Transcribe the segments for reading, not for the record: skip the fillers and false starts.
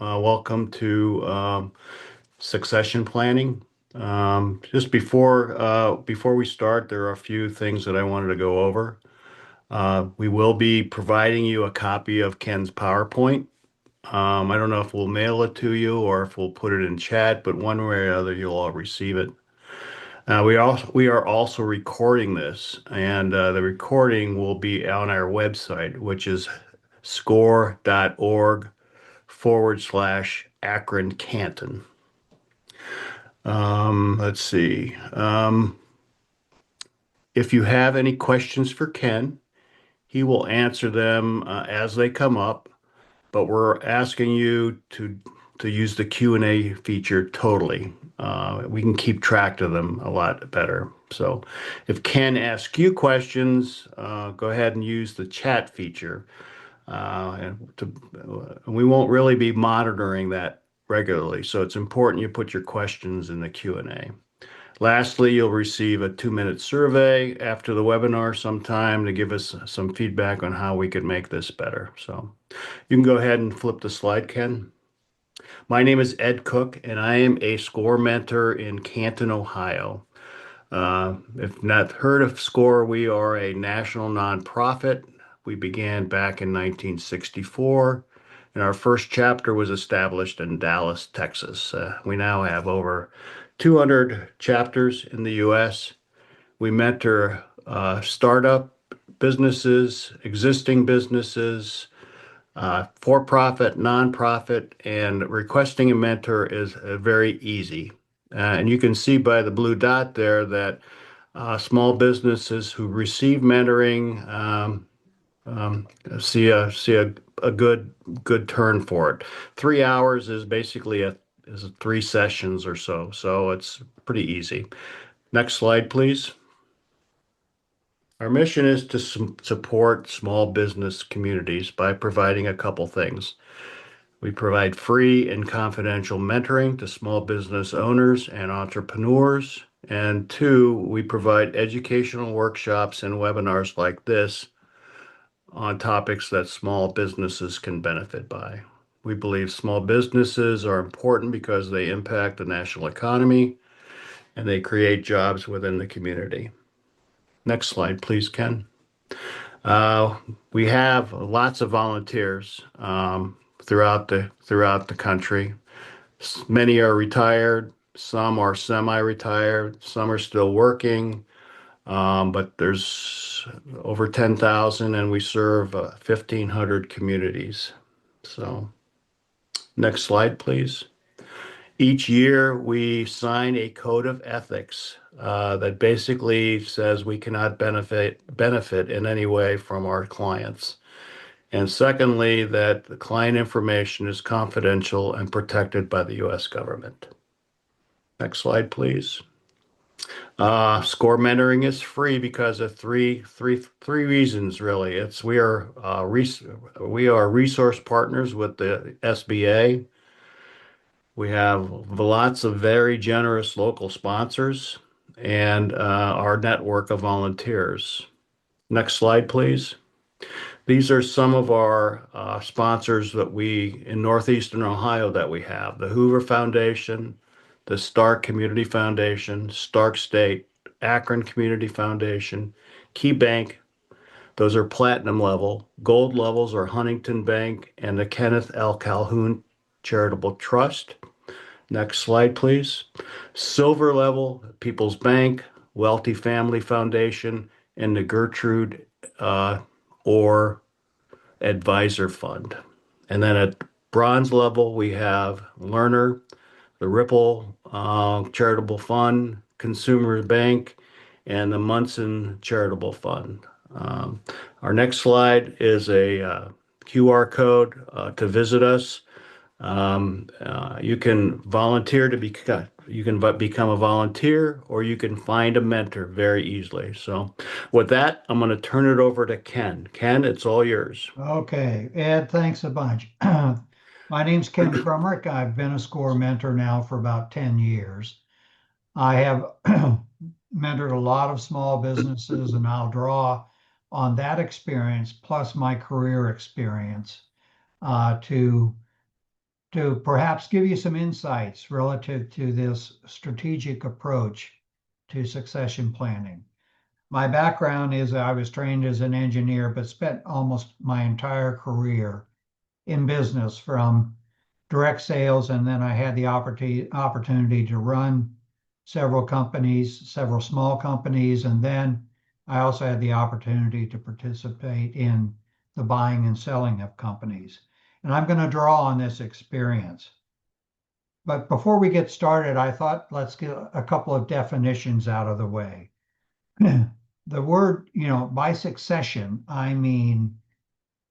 Welcome to succession planning. Just before we start, there are a few things that I wanted to go over. We will be providing you a copy of Ken's PowerPoint. I don't know if we'll mail it to you or if we'll put it in chat, but one way or another, you'll all receive it. We are also recording this, and the recording will be on our website, which is score.org/Akron Canton. Let's see. If you have any questions for Ken, he will answer them as they come up, but we're asking you to use the Q&A feature totally. We can keep track of them a lot better. So if Ken asks you questions, go ahead and use the chat feature. We won't really be monitoring that regularly, so it's important you put your questions in the Q&A. Lastly, you'll receive a 2-minute survey after the webinar sometime to give us some feedback on how we could make this better. So you can go ahead and flip the slide, Ken. My name is Ed Cook, and I am a SCORE mentor in Canton, Ohio. If not heard of SCORE, we are a national nonprofit. We began back in 1964, and our first chapter was established in Dallas, Texas. We now have over 200 chapters in the U.S. We mentor startup businesses, existing businesses, for-profit, nonprofit, and requesting a mentor is very easy. And you can see by the blue dot there that small businesses who receive mentoring see a good turn for it. 3 hours is basically is 3 sessions or so, so it's pretty easy. Next slide, please. Our mission is to support small business communities by providing a couple things. We provide free and confidential mentoring to small business owners and entrepreneurs. And two, we provide educational workshops and webinars like this on topics that small businesses can benefit by. We believe small businesses are important because they impact the national economy and they create jobs within the community. Next slide, please, Ken. We have lots of volunteers throughout the country. Many are retired, some are semi-retired, some are still working, but there's over 10,000, and we serve 1,500 communities. So, next slide, please. Each year, we sign a code of ethics that basically says we cannot benefit in any way from our clients. And secondly, that the client information is confidential and protected by the U.S. government. Next slide, please. SCORE mentoring is free because of three reasons, really. We are resource partners with the SBA. We have lots of very generous local sponsors and our network of volunteers. Next slide, please. These are some of our sponsors that in Northeastern Ohio that we have. The Hoover Foundation, the Stark Community Foundation, Stark State, Akron Community Foundation, Key Bank. Those are platinum level. Gold levels are Huntington Bank and the Kenneth L. Calhoun Charitable Trust. Next slide, please. Silver level, People's Bank, Wealthy Family Foundation, and the Gertrude Orr Advisor Fund. And then at bronze level, we have Lerner, the Ripple Charitable Fund, Consumer Bank, and the Munson Charitable Fund. Our next slide is a QR code to visit us. You can volunteer to become a volunteer, or you can find a mentor very easily. So with that, I'm going to turn it over to Ken. Ken, it's all yours. Okay, Ed, thanks a bunch. My name's Ken Krumrick. I've been a SCORE mentor now for about 10 years. I have mentored a lot of small businesses, and I'll draw on that experience plus my career experience to to perhaps give you some insights relative to this strategic approach to succession planning. My background is I was trained as an engineer, but spent almost my entire career in business from direct sales, and then I had the opportunity to run several companies, several small companies, and then I also had the opportunity to participate in the buying and selling of companies. And I'm going to draw on this experience. But before we get started, I thought let's get a couple of definitions out of the way. The word, by succession, I mean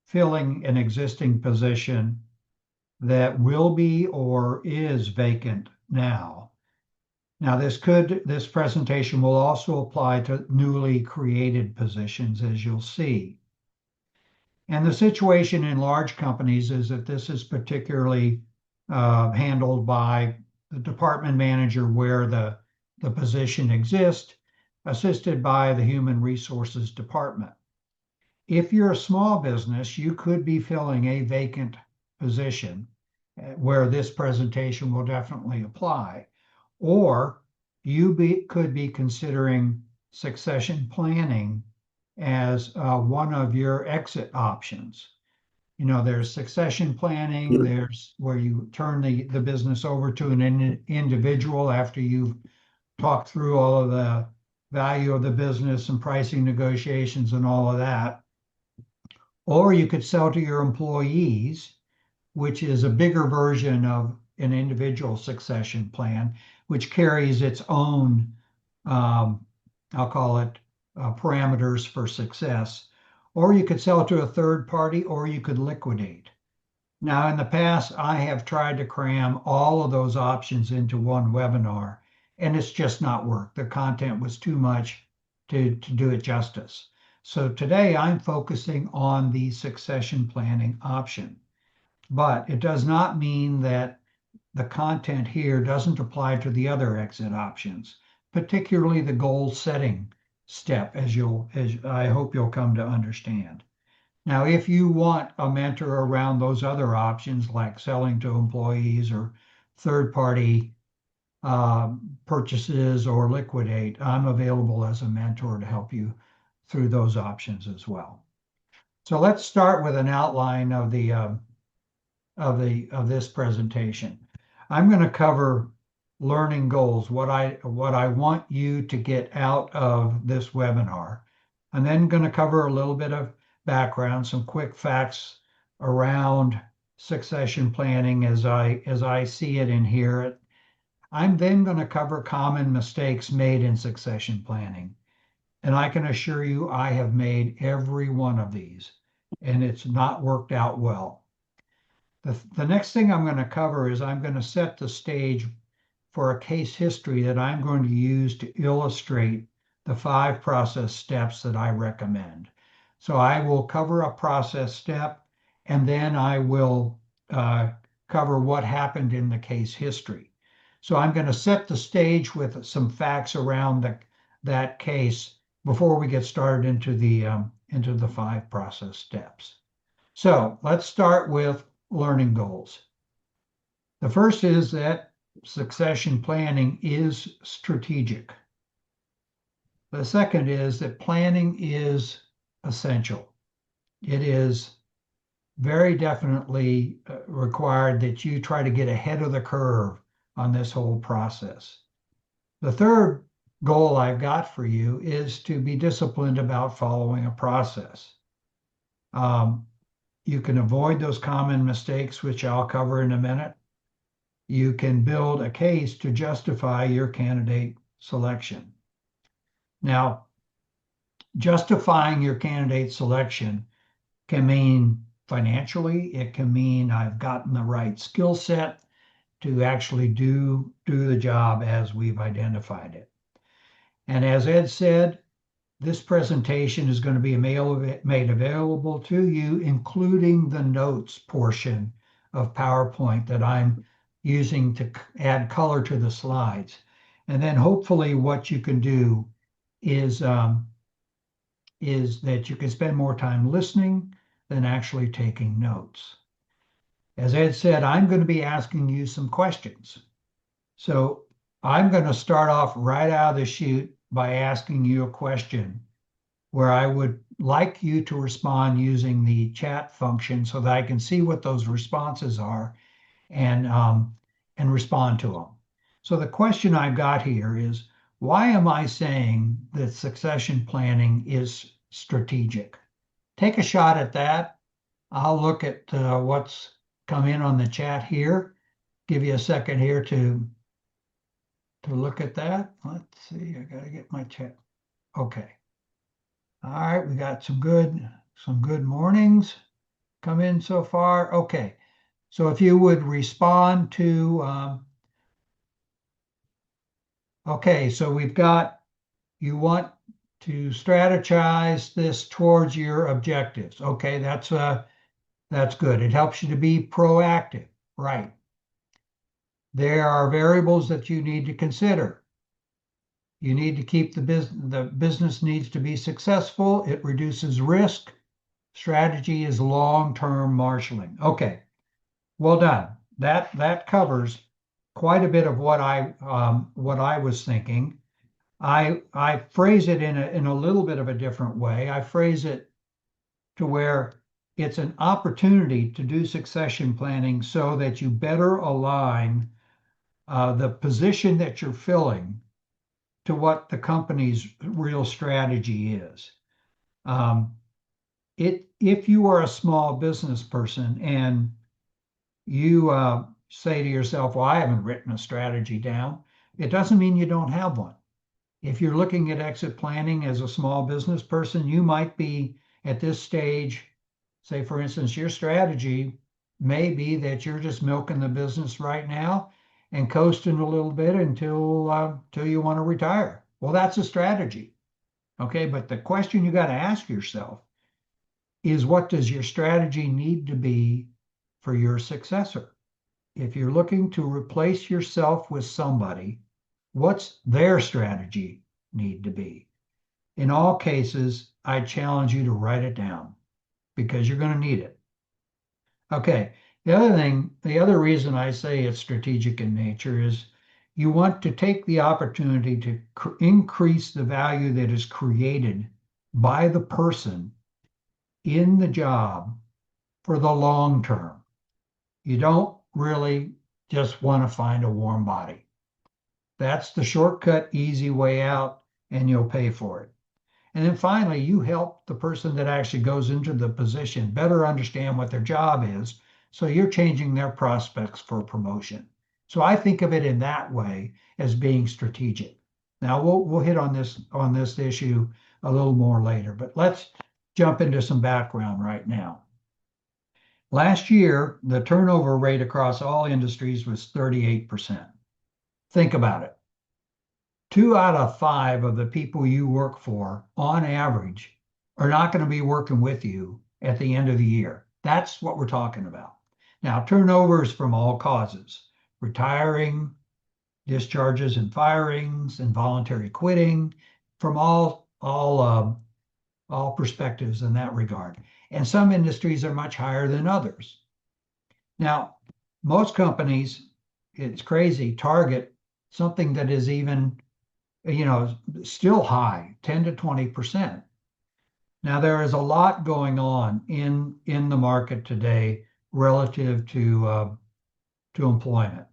filling an existing position that will be or is vacant now. Now, this presentation will also apply to newly created positions, as you'll see. And the situation in large companies is that this is particularly handled by the department manager where the position exists, assisted by the human resources department. If you're a small business, you could be filling a vacant position where this presentation will definitely apply. Or you could be considering succession planning as one of your exit options. There's succession planning, there's where you turn the business over to an individual after you've talked through all of the value of the business and pricing negotiations and all of that. Or you could sell to your employees, which is a bigger version of an individual succession plan, which carries its own, I'll call it, parameters for success. Or you could sell to a third party, or you could liquidate. Now, in the past, I have tried to cram all of those options into one webinar, and it's just not worked. The content was too much to do it justice. So today I'm focusing on the succession planning option. But it does not mean that the content here doesn't apply to the other exit options, particularly the goal setting step, as I hope you'll come to understand. Now, if you want a mentor around those other options, like selling to employees or third-party purchases or liquidate, I'm available as a mentor to help you through those options as well. So let's start with an outline of this presentation. I'm going to cover learning goals, what I want you to get out of this webinar. I'm then going to cover a little bit of background, some quick facts around succession planning as I see it and hear it. I'm then going to cover common mistakes made in succession planning. And I can assure you I have made every one of these, and it's not worked out well. The next thing I'm going to cover is I'm going to set the stage for a case history that I'm going to use to illustrate the 5 process steps that I recommend. So I will cover a process step, and then I will cover what happened in the case history. So I'm going to set the stage with some facts around that case before we get started into the 5 process steps. So let's start with learning goals. The first is that succession planning is strategic. The second is that planning is essential. It is very definitely required that you try to get ahead of the curve on this whole process. The third goal I've got for you is to be disciplined about following a process. You can avoid those common mistakes, which I'll cover in a minute. You can build a case to justify your candidate selection. Now, justifying your candidate selection can mean financially, it can mean I've gotten the right skill set to actually do the job as we've identified it. And as Ed said, this presentation is going to be made available to you, including the notes portion of PowerPoint that I'm using to add color to the slides. And then hopefully what you can do is that you can spend more time listening than actually taking notes. As Ed said, I'm going to be asking you some questions. So I'm going to start off right out of the chute by asking you a question where I would like you to respond using the chat function so that I can see what those responses are and respond to them. So the question I've got here is, why am I saying that succession planning is strategic? Take a shot at that. I'll look at what's come in on the chat here. Give you a second here to look at that. Let's see, I gotta get my chat. Okay. All right, we got some good mornings come in so far. Okay. So if you would respond to okay, so we've got you want to strategize this towards your objectives. Okay, that's good. It helps you to be proactive, right? There are variables that you need to consider. You need to keep the business needs to be successful. It reduces risk. Strategy is long-term marshaling. Okay, well done. That covers quite a bit of what I was thinking. I phrase it in a little bit of a different way. I phrase it to where it's an opportunity to do succession planning so that you better align the position that you're filling to what the company's real strategy is. Um, if you are a small business person and you say to yourself, well, I haven't written a strategy down, it doesn't mean you don't have one. If you're looking at exit planning as a small business person, you might be at this stage, say, for instance, your strategy may be that you're just milking the business right now and coasting a little bit until you want to retire. Well, that's a strategy. Okay, but the question you got to ask yourself is, what does your strategy need to be for your successor? If you're looking to replace yourself with somebody, what's their strategy need to be? In all cases, I challenge you to write it down because you're going to need it. Okay, the other reason I say it's strategic in nature is you want to take the opportunity to increase the value that is created by the person in the job for the long term. You don't really just want to find a warm body. That's the shortcut, easy way out, and you'll pay for it. And then finally, you help the person that actually goes into the position better understand what their job is. So you're changing their prospects for promotion. So I think of it in that way as being strategic. Now we'll hit on this issue a little more later, but let's jump into some background right now. Last year, the turnover rate across all industries was 38%. Think about it. 2 out of 5 of the people you work for, on average, are not going to be working with you at the end of the year. That's what we're talking about. Now, turnovers from all causes: retiring, discharges and firings, involuntary quitting, from all perspectives in that regard. And some industries are much higher than others. Now, most companies, it's crazy, target something that is even, still high, 10 to 20%. Now, there is a lot going on in the market today relative to employment.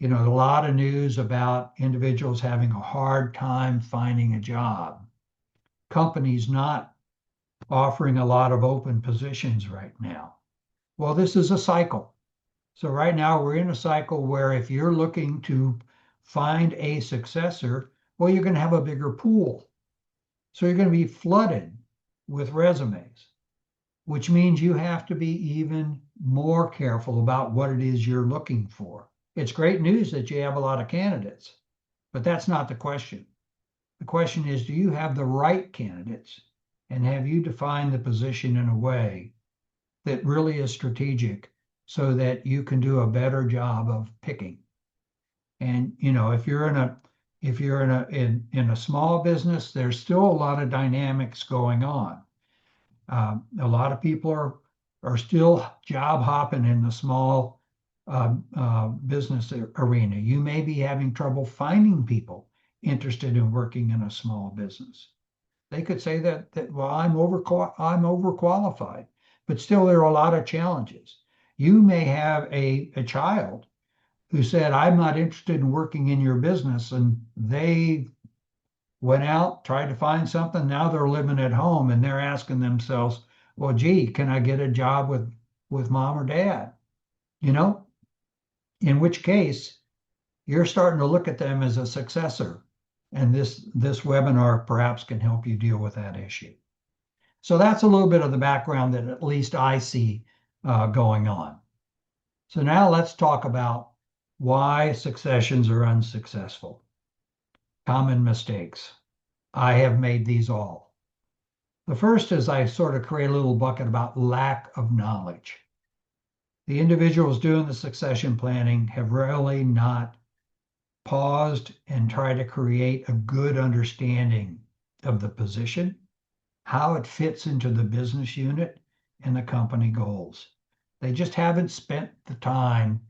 A lot of news about individuals having a hard time finding a job, companies not offering a lot of open positions right now. Well, this is a cycle. So right now we're in a cycle where if you're looking to find a successor, well, you're going to have a bigger pool. So you're going to be flooded with resumes, which means you have to be even more careful about what it is you're looking for. It's great news that you have a lot of candidates, but that's not the question. The question is, do you have the right candidates? And have you defined the position in a way that really is strategic so that you can do a better job of picking? And if you're in a small business, there's still a lot of dynamics going on. A lot of people are still job hopping in the small business arena. You may be having trouble finding people interested in working in a small business. They could say that well, I'm overqualified, but still there are a lot of challenges. You may have a child who said, I'm not interested in working in your business, and they went out, tried to find something. Now they're living at home and they're asking themselves, well, gee, can I get a job with mom or dad? You know, in which case you're starting to look at them as a successor. And this webinar perhaps can help you deal with that issue. So that's a little bit of the background that at least I see going on. So now let's talk about why successions are unsuccessful. Common mistakes. I have made these all. The first is I sort of create a little bucket about lack of knowledge. The individuals doing the succession planning have really not paused and tried to create a good understanding of the position, how it fits into the business unit, and the company goals. They just haven't spent the time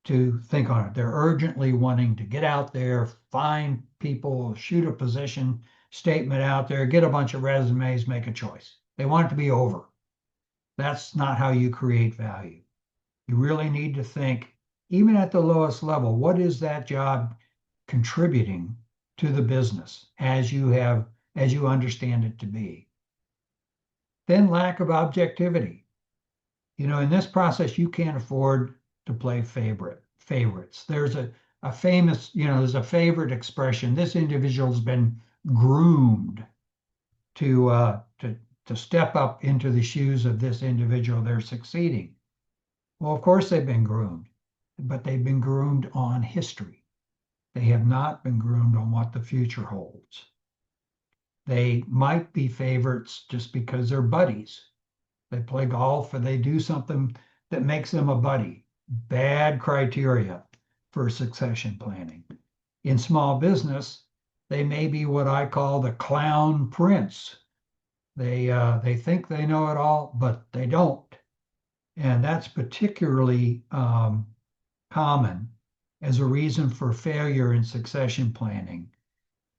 to think on it. They're urgently wanting to get out there, find people, shoot a position statement out there, get a bunch of resumes, make a choice. They want it to be over. That's not how you create value. You really need to think, even at the lowest level, what is that job contributing to the business as you understand it to be? Then lack of objectivity. In this process, you can't afford to play favorites. There's a famous, there's a favorite expression. This individual's been groomed to step up into the shoes of this individual. They're succeeding. Well, of course they've been groomed, but they've been groomed on history. They have not been groomed on what the future holds. They might be favorites just because they're buddies. They play golf or they do something that makes them a buddy. Bad criteria for succession planning. In small business, they may be what I call the clown prince. They think they know it all, but they don't. And that's particularly common as a reason for failure in succession planning.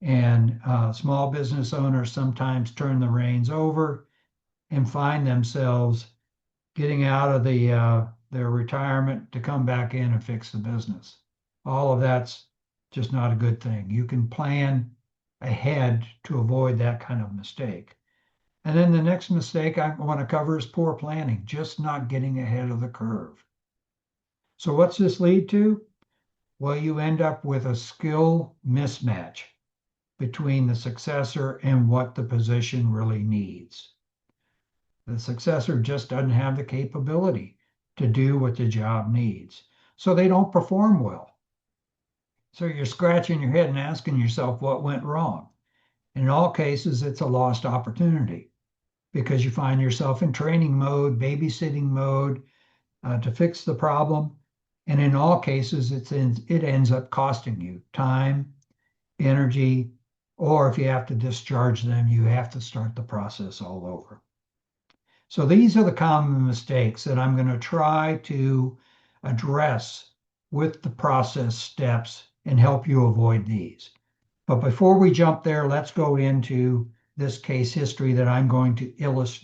And small business owners sometimes turn the reins over and find themselves getting out of their retirement to come back in and fix the business. All of that's just not a good thing. You can plan ahead to avoid that kind of mistake. And then the next mistake I want to cover is poor planning, just not getting ahead of the curve. So what's this lead to? Well, you end up with a skill mismatch between the successor and what the position really needs. The successor just doesn't have the capability to do what the job needs. So they don't perform well. So you're scratching your head and asking yourself what went wrong. In all cases, it's a lost opportunity because you find yourself in training mode, babysitting mode to fix the problem. And in all cases, it ends up costing you time, energy, or if you have to discharge them, you have to start the process all over. So these are the common mistakes that I'm going to try to address with the process steps and help you avoid these. But before we jump there, let's go into this case history that I'm going to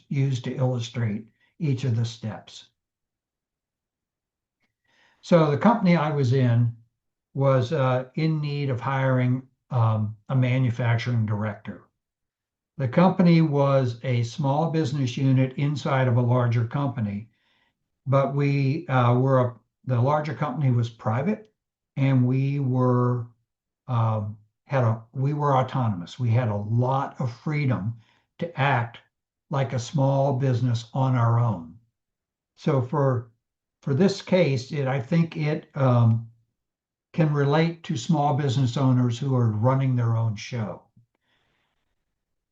use to illustrate each of the steps. So the company I was in was in need of hiring a manufacturing director. The company was a small business unit inside of a larger company, but the larger company was private, and we were autonomous. We had a lot of freedom to act like a small business on our own. So for this case, I think it can relate to small business owners who are running their own show.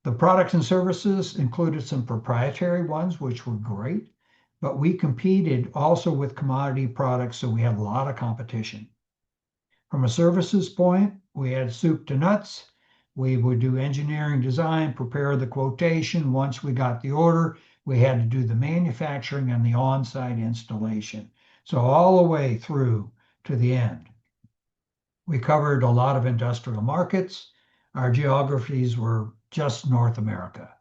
The products and services included some proprietary ones, which were great, but we competed also with commodity products, so we had a lot of competition. From a services point, we had soup to nuts. We would do engineering design, prepare the quotation. Once we got the order, We had to do the manufacturing and the on-site installation. So all the way through to the end. We covered a lot of industrial markets. Our geographies were just North America,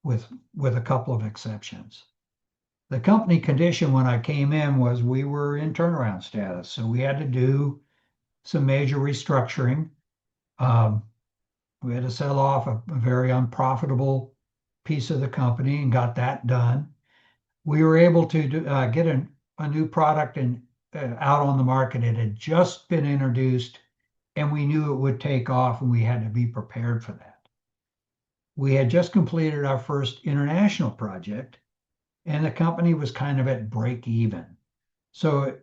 with a couple of exceptions. The company condition when I came in was we were in turnaround status, so we had to do some major restructuring. Um, we had to sell off a very unprofitable piece of the company and got that done. We were able to get a new product out on the market. It had just been introduced, and we knew it would take off, and we had to be prepared for that. We had just completed our first international project, and the company was kind of at break even. So,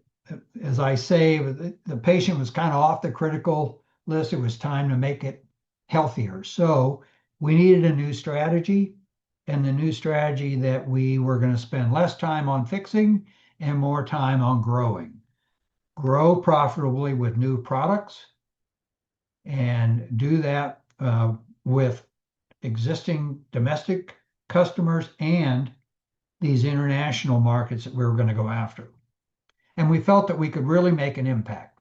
as I say, the patient was kind of off the critical list. It was time to make it healthier. So, we needed a new strategy, and the new strategy that we were going to spend less time on fixing and more time on growing. Grow profitably with new products and do that with existing domestic customers and these international markets that we were going to go after. And we felt that we could really make an impact.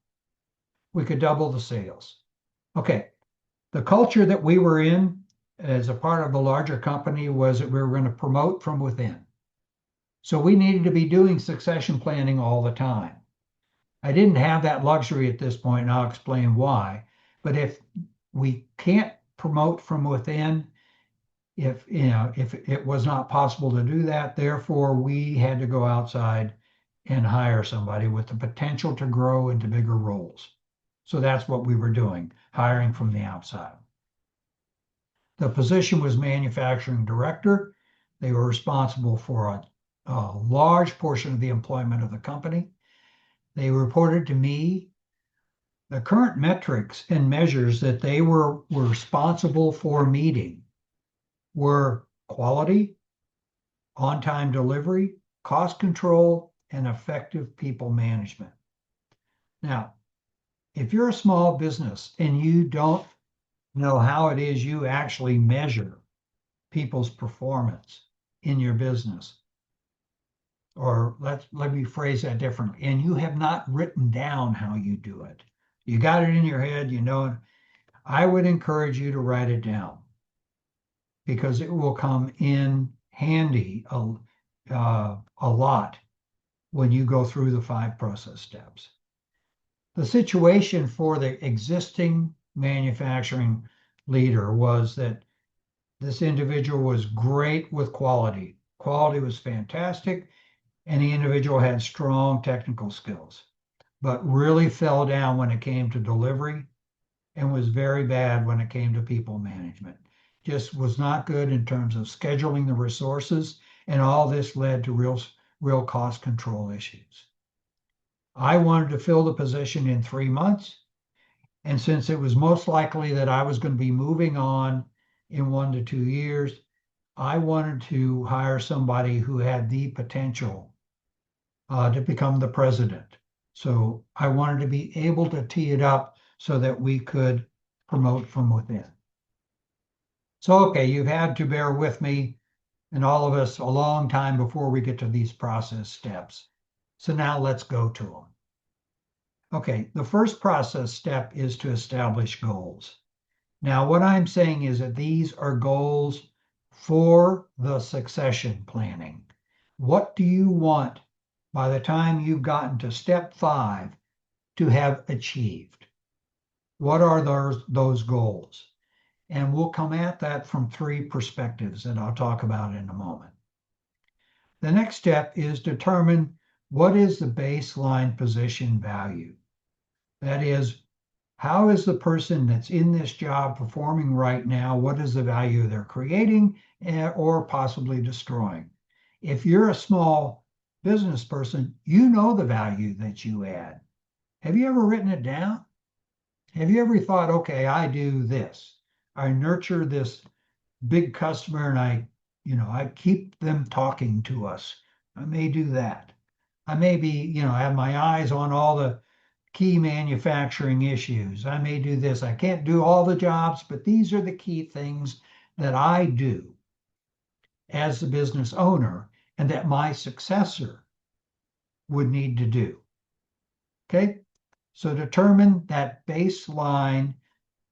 We could double the sales. Okay, the culture that we were in as a part of the larger company was that we were going to promote from within. So we needed to be doing succession planning all the time. I didn't have that luxury at this point, and I'll explain why. But if we can't promote from within, if it was not possible to do that, therefore we had to go outside and hire somebody with the potential to grow into bigger roles. So that's what we were doing, hiring from the outside. The position was manufacturing director. They were responsible for a large portion of the employment of the company. They reported to me. The current metrics and measures that they were responsible for meeting were quality, on-time delivery, cost control, and effective people management. Now, if you're a small business and you don't know how it is you actually measure people's performance in your business, or let me phrase that differently, and you have not written down how you do it, you got it in your head, you know it, I would encourage you to write it down because it will come in handy a lot when you go through the 5 process steps. The situation for the existing manufacturing leader was that this individual was great with quality. Quality was fantastic, and the individual had strong technical skills, but really fell down when it came to delivery and was very bad when it came to people management. Just was not good in terms of scheduling the resources, and all this led to real cost control issues. I wanted to fill the position in 3 months, and since it was most likely that I was going to be moving on in 1 to 2 years, I wanted to hire somebody who had the potential to become the president. So I wanted to be able to tee it up so that we could promote from within. So, okay, you've had to bear with me and all of us a long time before we get to these process steps. So now let's go to them. Okay, the first process step is to establish goals. Now, what I'm saying is that these are goals for the succession planning. What do you want by the time you've gotten to step 5 to have achieved? What are those goals? And we'll come at that from 3 perspectives that I'll talk about in a moment. The next step is determine what is the baseline position value. That is, how is the person that's in this job performing right now? What is the value they're creating or possibly destroying? If you're a small business person, you know the value that you add. Have you ever written it down? Have you ever thought, okay, I do this. I nurture this big customer and I keep them talking to us. I may do that. I may be, have my eyes on all the key manufacturing issues. I may do this. I can't do all the jobs, but these are the key things that I do. as the business owner and that my successor would need to do. Okay, so determine that baseline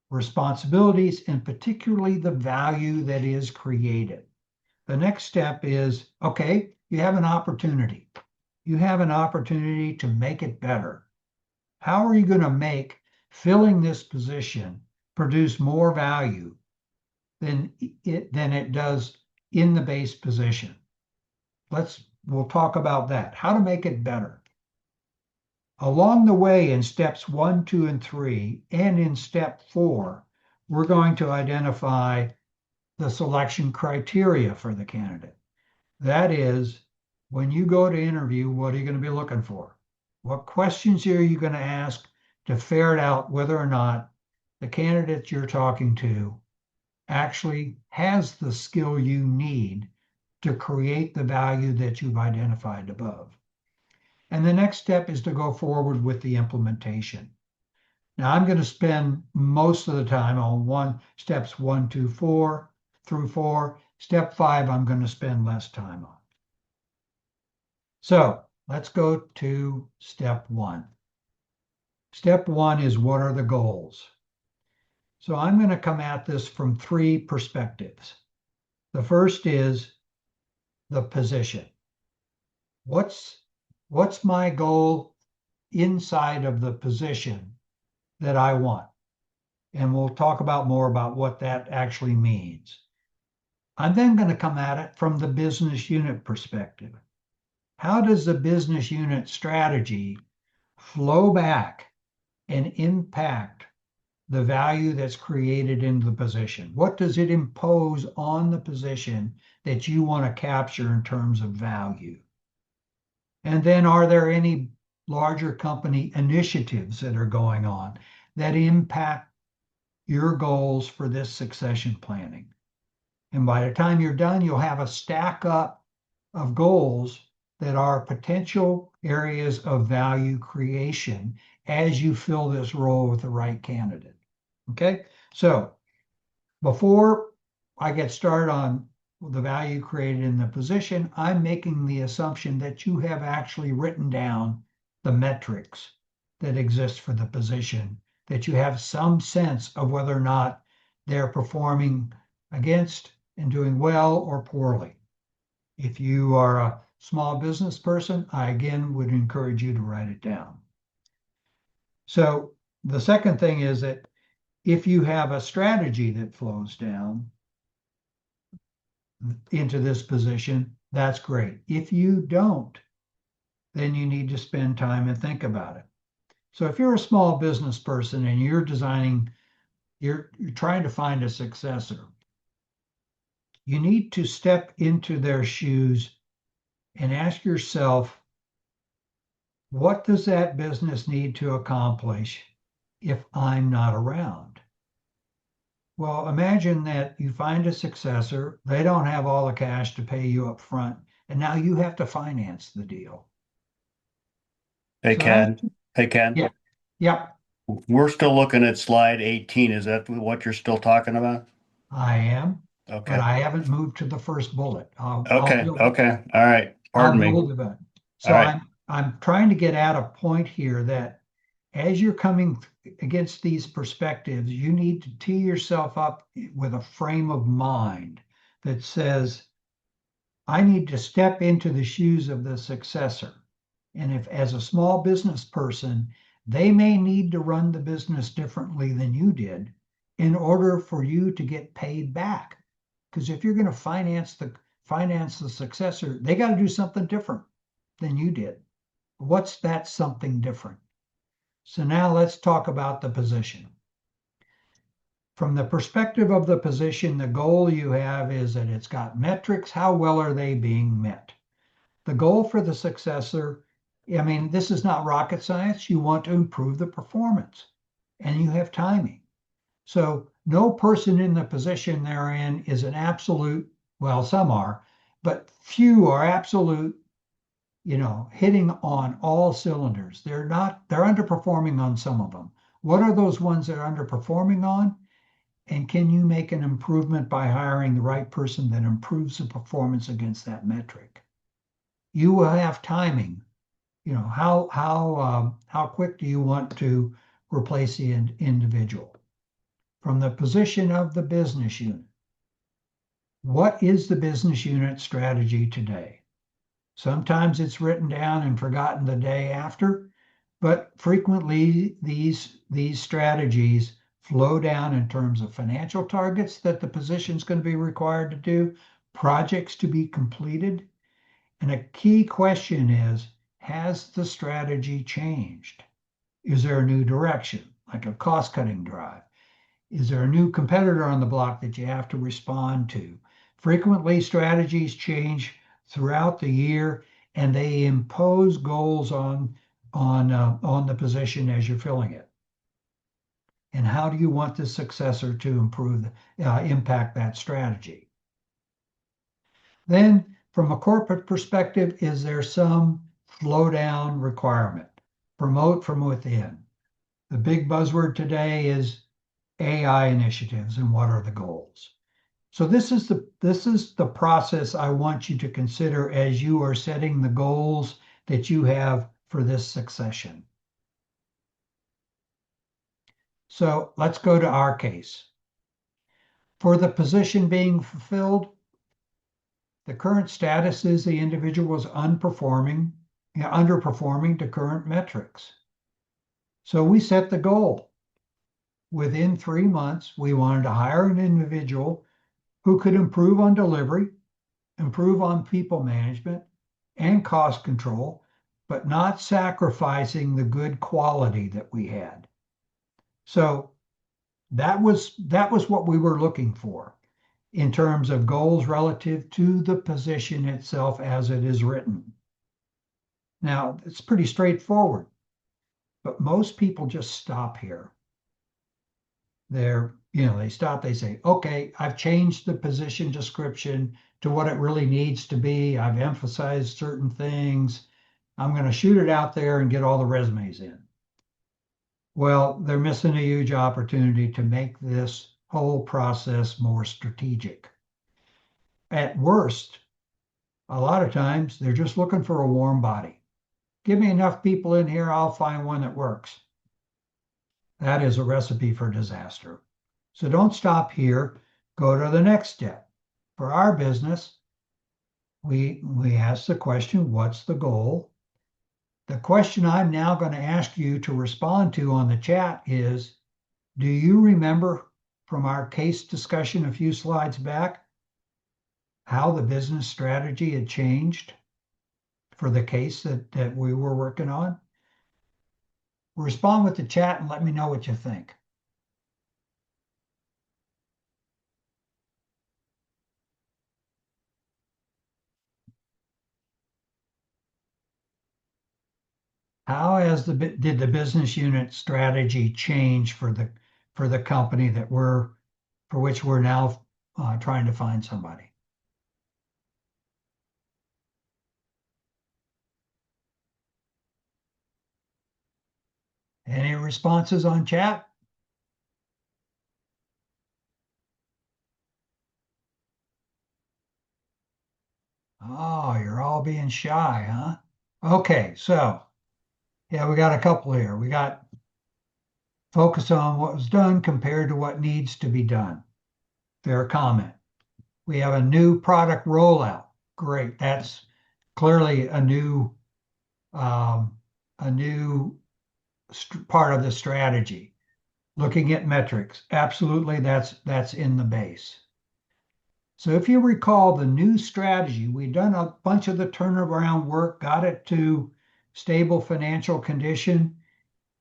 responsibilities and particularly the value that is created. The next step is, okay, you have an opportunity. You have an opportunity to make it better. How are you going to make filling this position produce more value than it does in the base position? We'll talk about that. How to make it better. Along the way in steps 1, 2, and 3, and in step 4, we're going to identify the selection criteria for the candidate. That is, when you go to interview, what are you going to be looking for? What questions are you going to ask to ferret out whether or not the candidate you're talking to actually has the skill you need to create the value that you've identified above? And the next step is to go forward with the implementation. Now I'm going to spend most of the time on steps 1, 2, 4 through 4. Step 5, I'm going to spend less time on. So let's go to step 1. Step 1 is, what are the goals? So I'm going to come at this from 3 perspectives. The first is the position. What's my goal inside of the position that I want? And we'll talk more about what that actually means. I'm then going to come at it from the business unit perspective. How does the business unit strategy flow back and impact the value that's created in the position? What does it impose on the position that you want to capture in terms of value? And then, are there any larger company initiatives that are going on that impact your goals for this succession planning? And by the time you're done, you'll have a stack up of goals that are potential areas of value creation as you fill this role with the right candidate. Okay, so before I get started on the value created in the position, I'm making the assumption that you have actually written down the metrics that exist for the position, that you have some sense of whether or not they're performing against and doing well or poorly. If you are a small business person, I again would encourage you to write it down. So the second thing is that if you have a strategy that flows down into this position, that's great. If you don't, then you need to spend time and think about it. So if you're a small business person and you're trying to find a successor, you need to step into their shoes and ask yourself, what does that business need to accomplish if I'm not around? Well, imagine that you find a successor, they don't have all the cash to pay you up front, and now you have to finance the deal. Hey, So Ken. Hey, Ken. yeah, yeah, We're still looking at slide 18. Is that what you're still talking about? I am, but Okay. I haven't moved to the first bullet. I'll Okay. build it. Okay. All right. I'll Pardon me. build it. All So right. I'm trying to get at a point here that as you're coming against these perspectives, you need to tee yourself up with a frame of mind that says, I need to step into the shoes of the successor. And if, as a small business person, they may need to run the business differently than you did in order for you to get paid back. Because if you're going to finance the successor, they got to do something different than you did. What's that something different? So now let's talk about the position. From the perspective of the position, the goal you have is that it's got metrics. How well are they being met? The goal for the successor, I mean, this is not rocket science. You want to improve the performance and you have timing. So no person in the position they're in is an absolute, well, some are, but few are absolute, hitting on all cylinders. They're underperforming on some of them. What are those ones that are underperforming on? And can you make an improvement by hiring the right person that improves the performance against that metric? You will have timing. How quick do you want to replace the individual? From the position of the business unit, what is the business unit strategy today? Sometimes it's written down and forgotten the day after, but frequently these strategies flow down in terms of financial targets that the position is going to be required to do, projects to be completed. And a key question is, has the strategy changed? Is there a new direction, like a cost-cutting drive? Is there a new competitor on the block that you have to respond to? Frequently, strategies change throughout the year, and they impose goals on the position as you're filling it. And how do you want the successor to impact that strategy? Then, from a corporate perspective, is there some flow down requirement? Promote from within. The big buzzword today is AI initiatives and what are the goals. So this is the process I want you to consider as you are setting the goals that you have for this succession. So let's go to our case. For the position being fulfilled, the current status is the individual was underperforming to current metrics. So we set the goal. Within 3 months, we wanted to hire an individual who could improve on delivery, improve on people management and cost control, but not sacrificing the good quality that we had. So that was what we were looking for in terms of goals relative to the position itself as it is written. Now, it's pretty straightforward, but most people just stop here. They stop, they say, okay, I've changed the position description to what it really needs to be. I've emphasized certain things. I'm going to shoot it out there and get all the resumes in. Well, they're missing a huge opportunity to make this whole process more strategic. At worst, a lot of times they're just looking for a warm body. Give me enough people in here, I'll find one that works. That is a recipe for disaster. So don't stop here. Go to the next step. For our business, we ask the question, what's the goal? The question I'm now going to ask you to respond to on the chat is, do you remember from our case discussion a few slides back how the business strategy had changed for the case that we were working on? Respond with the chat and let me know what you think. How did the business unit strategy change for the company for which we're now trying to find somebody? Any responses on chat? Oh, you're all being shy, huh? Okay, so yeah, we got a couple here. We got focus on what was done compared to what needs to be done. Fair comment. We have a new product rollout. Great. That's clearly a new part of the strategy. Looking at metrics. Absolutely, that's in the base. So if you recall the new strategy, we've done a bunch of the turnaround work, got it to stable financial condition.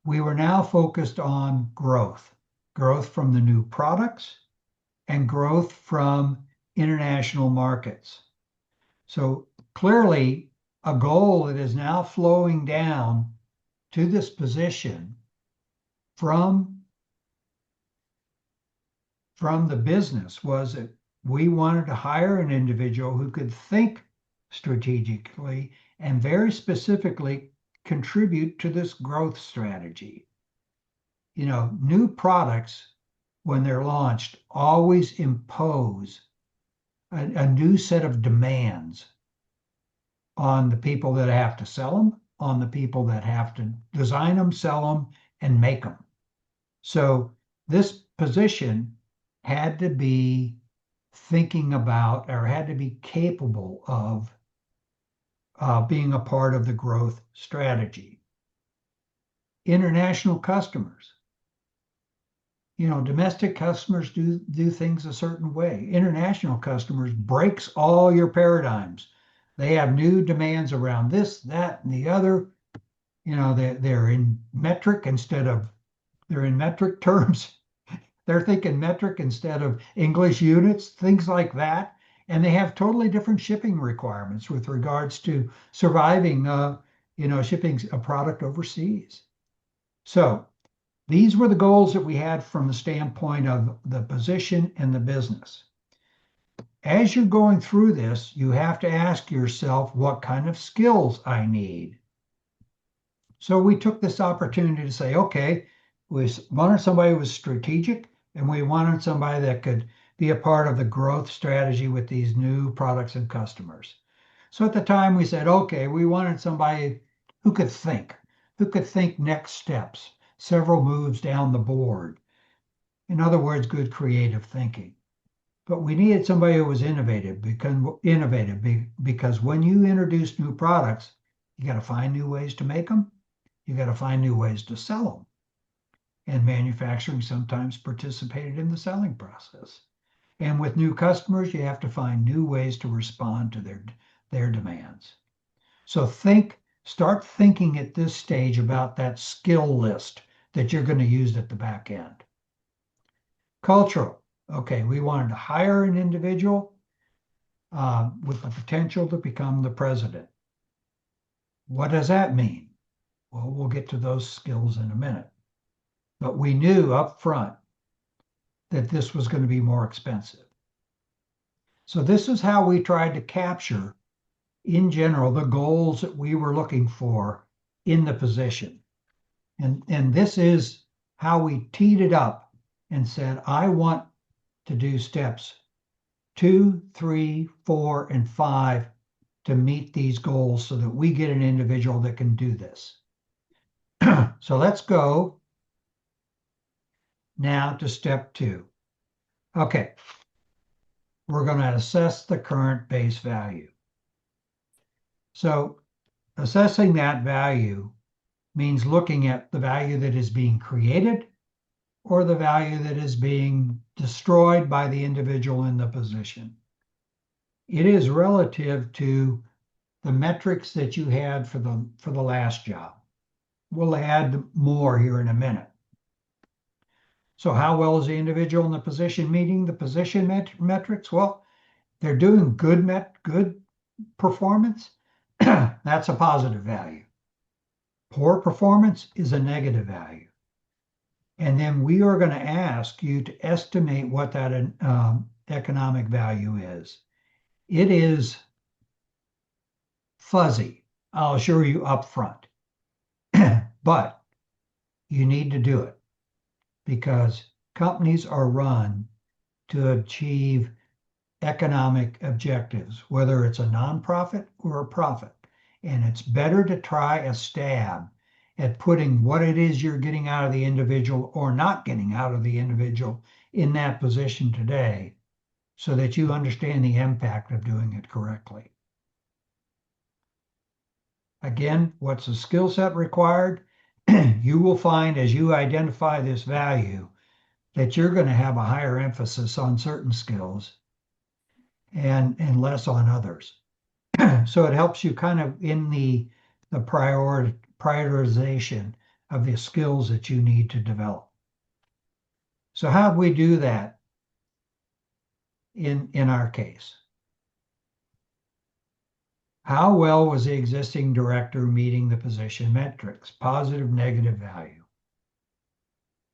We were now focused on growth from the new products and growth from international markets. So clearly a goal that is now flowing down to this position from the business was that we wanted to hire an individual who could think strategically and very specifically contribute to this growth strategy. New products when they're launched, always impose a new set of demands on the people that have to sell them, on the people that have to design them, sell them, and make them. So this position had to be thinking about, or had to be capable of being a part of the growth strategy. International customers. Domestic customers do things a certain way. International customers breaks all your paradigms. They have new demands around this, that, and the other. They're in metric they're in metric terms. They're thinking metric instead of English units, things like that. And they have totally different shipping requirements with regards to surviving, shipping a product overseas. So these were the goals that we had from the standpoint of the position and the business. As you're going through this, you have to ask yourself what kind of skills I need. So we took this opportunity to say, okay, we wanted somebody who was strategic, and we wanted somebody that could be a part of the growth strategy with these new products and customers. So at the time we said, okay, we wanted somebody who could think next steps, several moves down the board. In other words, good creative thinking. But we needed somebody who was innovative because when you introduce new products, you got to find new ways to make them. You got to find new ways to sell them. And manufacturing sometimes participated in the selling process. And with new customers, you have to find new ways to respond to their demands. So start thinking at this stage about that skill list that you're going to use at the back end. Cultural. Okay, we wanted to hire an individual with the potential to become the president. What does that mean? Well, we'll get to those skills in a minute. But we knew up front that this was going to be more expensive. So this is how we tried to capture, in general, the goals that we were looking for in the position. And this is how we teed it up and said, I want to do steps 2, 3, 4, and 5 to meet these goals so that we get an individual that can do this. So let's go now to step 2. Okay, we're going to assess the current base value. So assessing that value means looking at the value that is being created or the value that is being destroyed by the individual in the position. It is relative to the metrics that you had for the last job. We'll add more here in a minute. So how well is the individual in the position meeting the position metrics? Well, they're doing good performance. That's a positive value. Poor performance is a negative value. And then we are going to ask you to estimate what that economic value is. It is fuzzy, I'll assure you up front. But you need to do it because companies are run to achieve economic objectives, whether it's a nonprofit or a profit. And it's better to try a stab at putting what it is you're getting out of the individual or not getting out of the individual in that position today so that you understand the impact of doing it correctly. Again, what's the skill set required? You will find as you identify this value that you're going to have a higher emphasis on certain skills and less on others. So it helps you kind of in the prioritization of the skills that you need to develop. So how do we do that in our case? How well was the existing director meeting the position metrics, positive, negative value?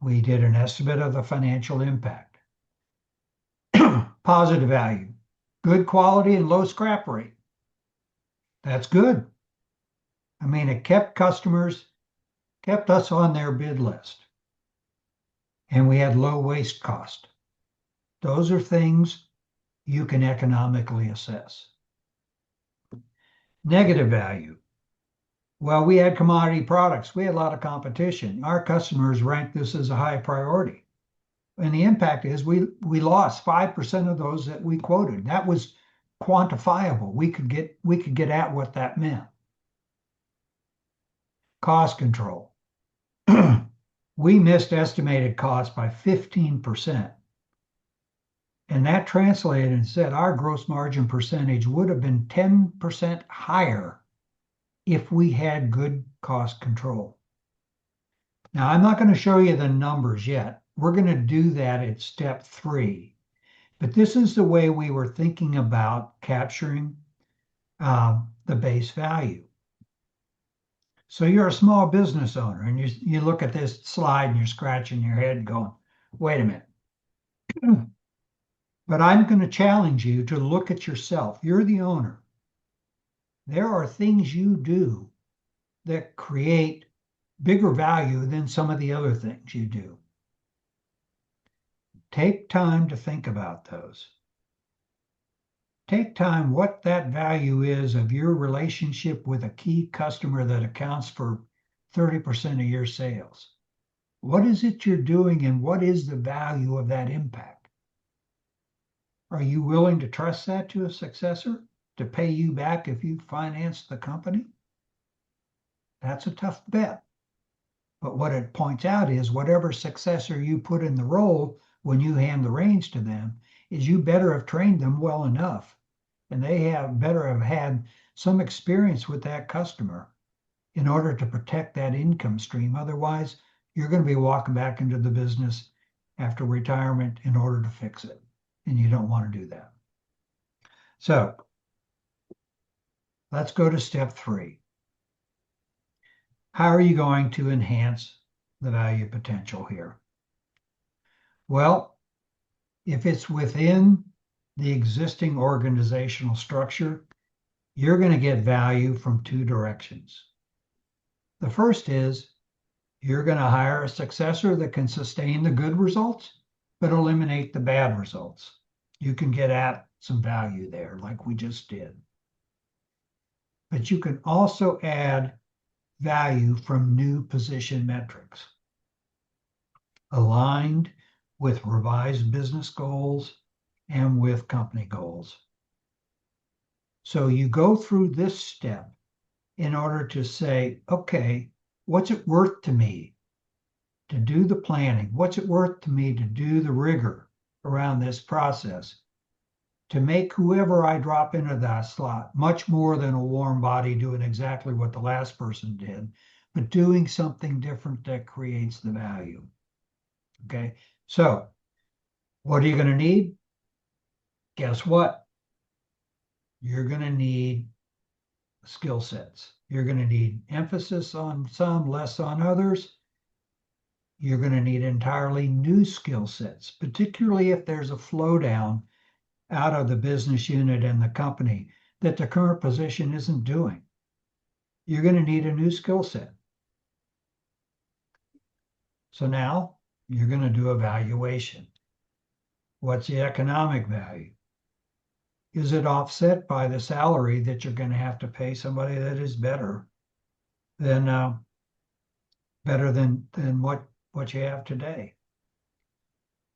We did an estimate of the financial impact. Positive value, good quality and low scrap rate. That's good. I mean, it kept us on their bid list. and we had low waste cost. Those are things you can economically assess. Negative value. Well, we had commodity products. We had a lot of competition. Our customers ranked this as a high priority. And the impact is we lost 5% of those that we quoted. That was quantifiable. We could get at what that meant. Cost control. We missed estimated costs by 15%. And that translated and said our gross margin percentage would have been 10% higher if we had good cost control. Now, I'm not going to show you the numbers yet. We're going to do that at step 3. But this is the way we were thinking about capturing the base value. So you're a small business owner and you look at this slide and you're scratching your head going, wait a minute. But I'm going to challenge you to look at yourself. You're the owner. There are things you do that create bigger value than some of the other things you do. Take time to think about those. Take time what that value is of your relationship with a key customer that accounts for 30% of your sales. What is it you're doing and what is the value of that impact? Are you willing to trust that to a successor to pay you back if you finance the company? That's a tough bet. But what it points out is whatever successor you put in the role when you hand the reins to them is you better have trained them well enough and they have better have had some experience with that customer in order to protect that income stream. Otherwise, you're going to be walking back into the business after retirement in order to fix it. And you don't want to do that. So let's go to step 3. How are you going to enhance the value potential here? Well, if it's within the existing organizational structure, you're going to get value from 2 directions. The first is you're going to hire a successor that can sustain the good results, but eliminate the bad results. You can get at some value there like we just did. But you can also add value from new position metrics aligned with revised business goals and with company goals. So you go through this step in order to say, okay, what's it worth to me to do the planning? What's it worth to me to do the rigor around this process to make whoever I drop into that slot much more than a warm body doing exactly what the last person did, but doing something different that creates the value? Okay, so what are you going to need? Guess what? You're going to need skill sets. You're going to need emphasis on some, less on others. You're going to need entirely new skill sets, particularly if there's a flow down out of the business unit and the company that the current position isn't doing. You're going to need a new skill set. So now you're going to do evaluation. What's the economic value? Is it offset by the salary that you're going to have to pay somebody that is better than what you have today?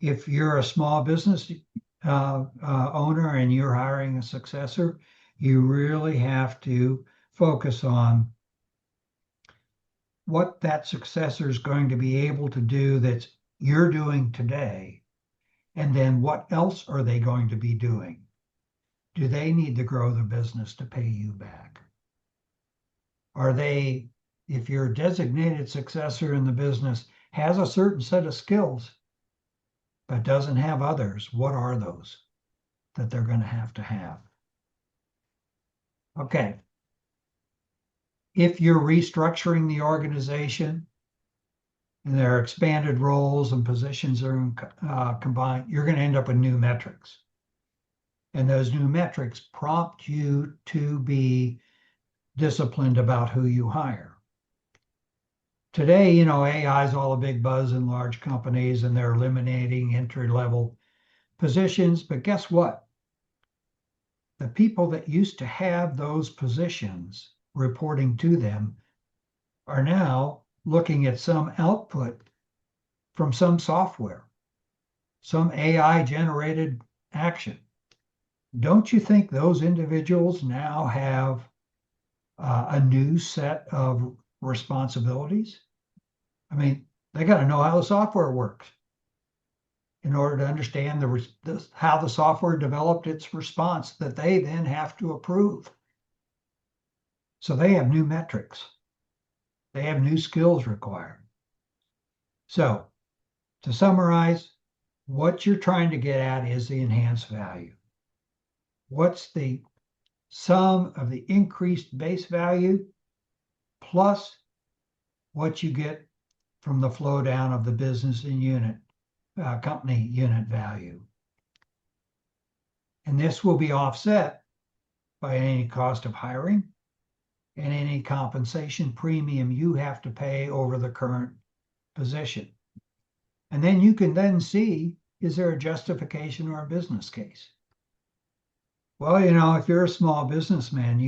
If you're a small business owner and you're hiring a successor, you really have to focus on what that successor is going to be able to do that you're doing today, and then what else are they going to be doing? Do they need to grow the business to pay you back? Are they, if your designated successor in the business has a certain set of skills, but doesn't have others, what are those that they're going to have? Okay. If you're restructuring the organization and there are expanded roles and positions are combined, you're going to end up with new metrics. And those new metrics prompt you to be disciplined about who you hire, today, AI is all a big buzz in large companies and they're eliminating entry-level positions. But guess what? The people that used to have those positions reporting to them are now looking at some output from some software, some AI generated action. Don't you think those individuals now have a new set of responsibilities? I mean, they got to know how the software works in order to understand how the software developed its response that they then have to approve. So they have new metrics. They have new skills required. So to summarize, what you're trying to get at is the enhanced value. What's the sum of the increased base value plus what you get from the flow down of the business and company unit value. And this will be offset by any cost of hiring and any compensation premium you have to pay over the current position. And then you can then see, is there a justification or a business case? Well, if you're a small businessman,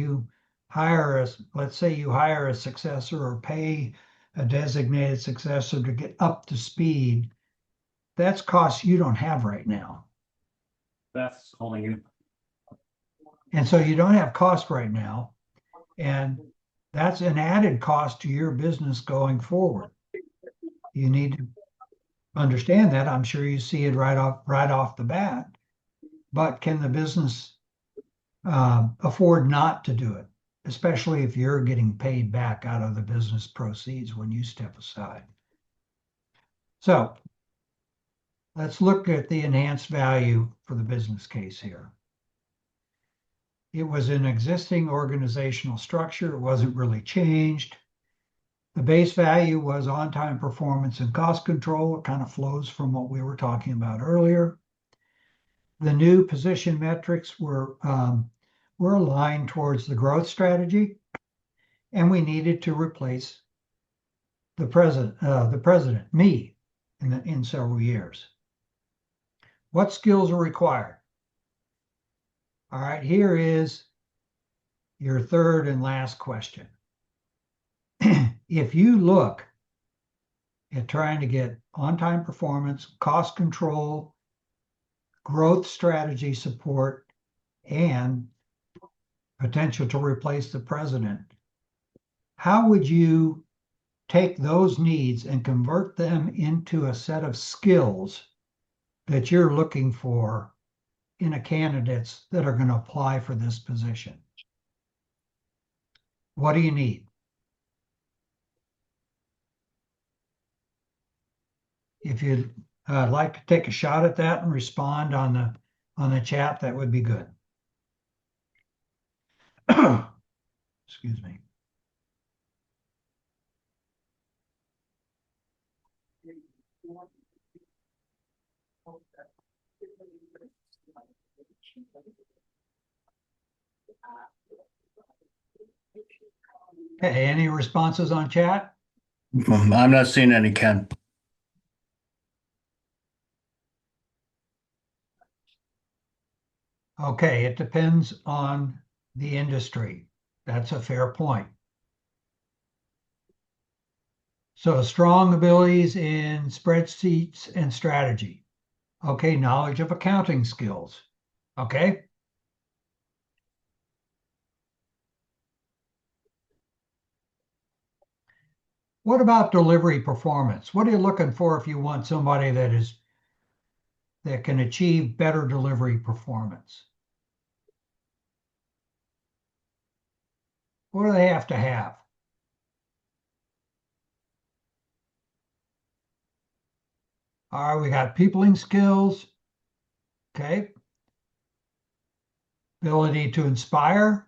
let's say you hire a successor or pay a designated successor to get up to speed. That's costs you don't have right now. Beth's calling you. And so you don't have cost right now. And that's an added cost to your business going forward. You need to understand that. I'm sure you see it right off the bat. But can the business afford not to do it, especially if you're getting paid back out of the business proceeds when you step aside? So let's look at the enhanced value for the business case here. It was an existing organizational structure. It wasn't really changed. The base value was on-time performance and cost control. It kind of flows from what we were talking about earlier. The new position metrics were aligned towards the growth strategy, and we needed to replace the president, me, in several years. What skills are required? All right, here is your third and last question. If you look at trying to get on-time performance, cost control, growth strategy support, and potential to replace the president, how would you take those needs and convert them into a set of skills that you're looking for in a candidates that are going to apply for this position? What do you need? If you'd like to take a shot at that and respond on the chat, that would be good. Excuse me. Okay, any responses on chat? I'm not seeing any, Ken. Okay, it depends on the industry. That's a fair point. So strong abilities in spreadsheets and strategy. Okay, knowledge of accounting skills. Okay. What about delivery performance? What are you looking for if you want somebody that can achieve better delivery performance? What do they have to have? All right, we got peopling skills. Okay. Ability to inspire.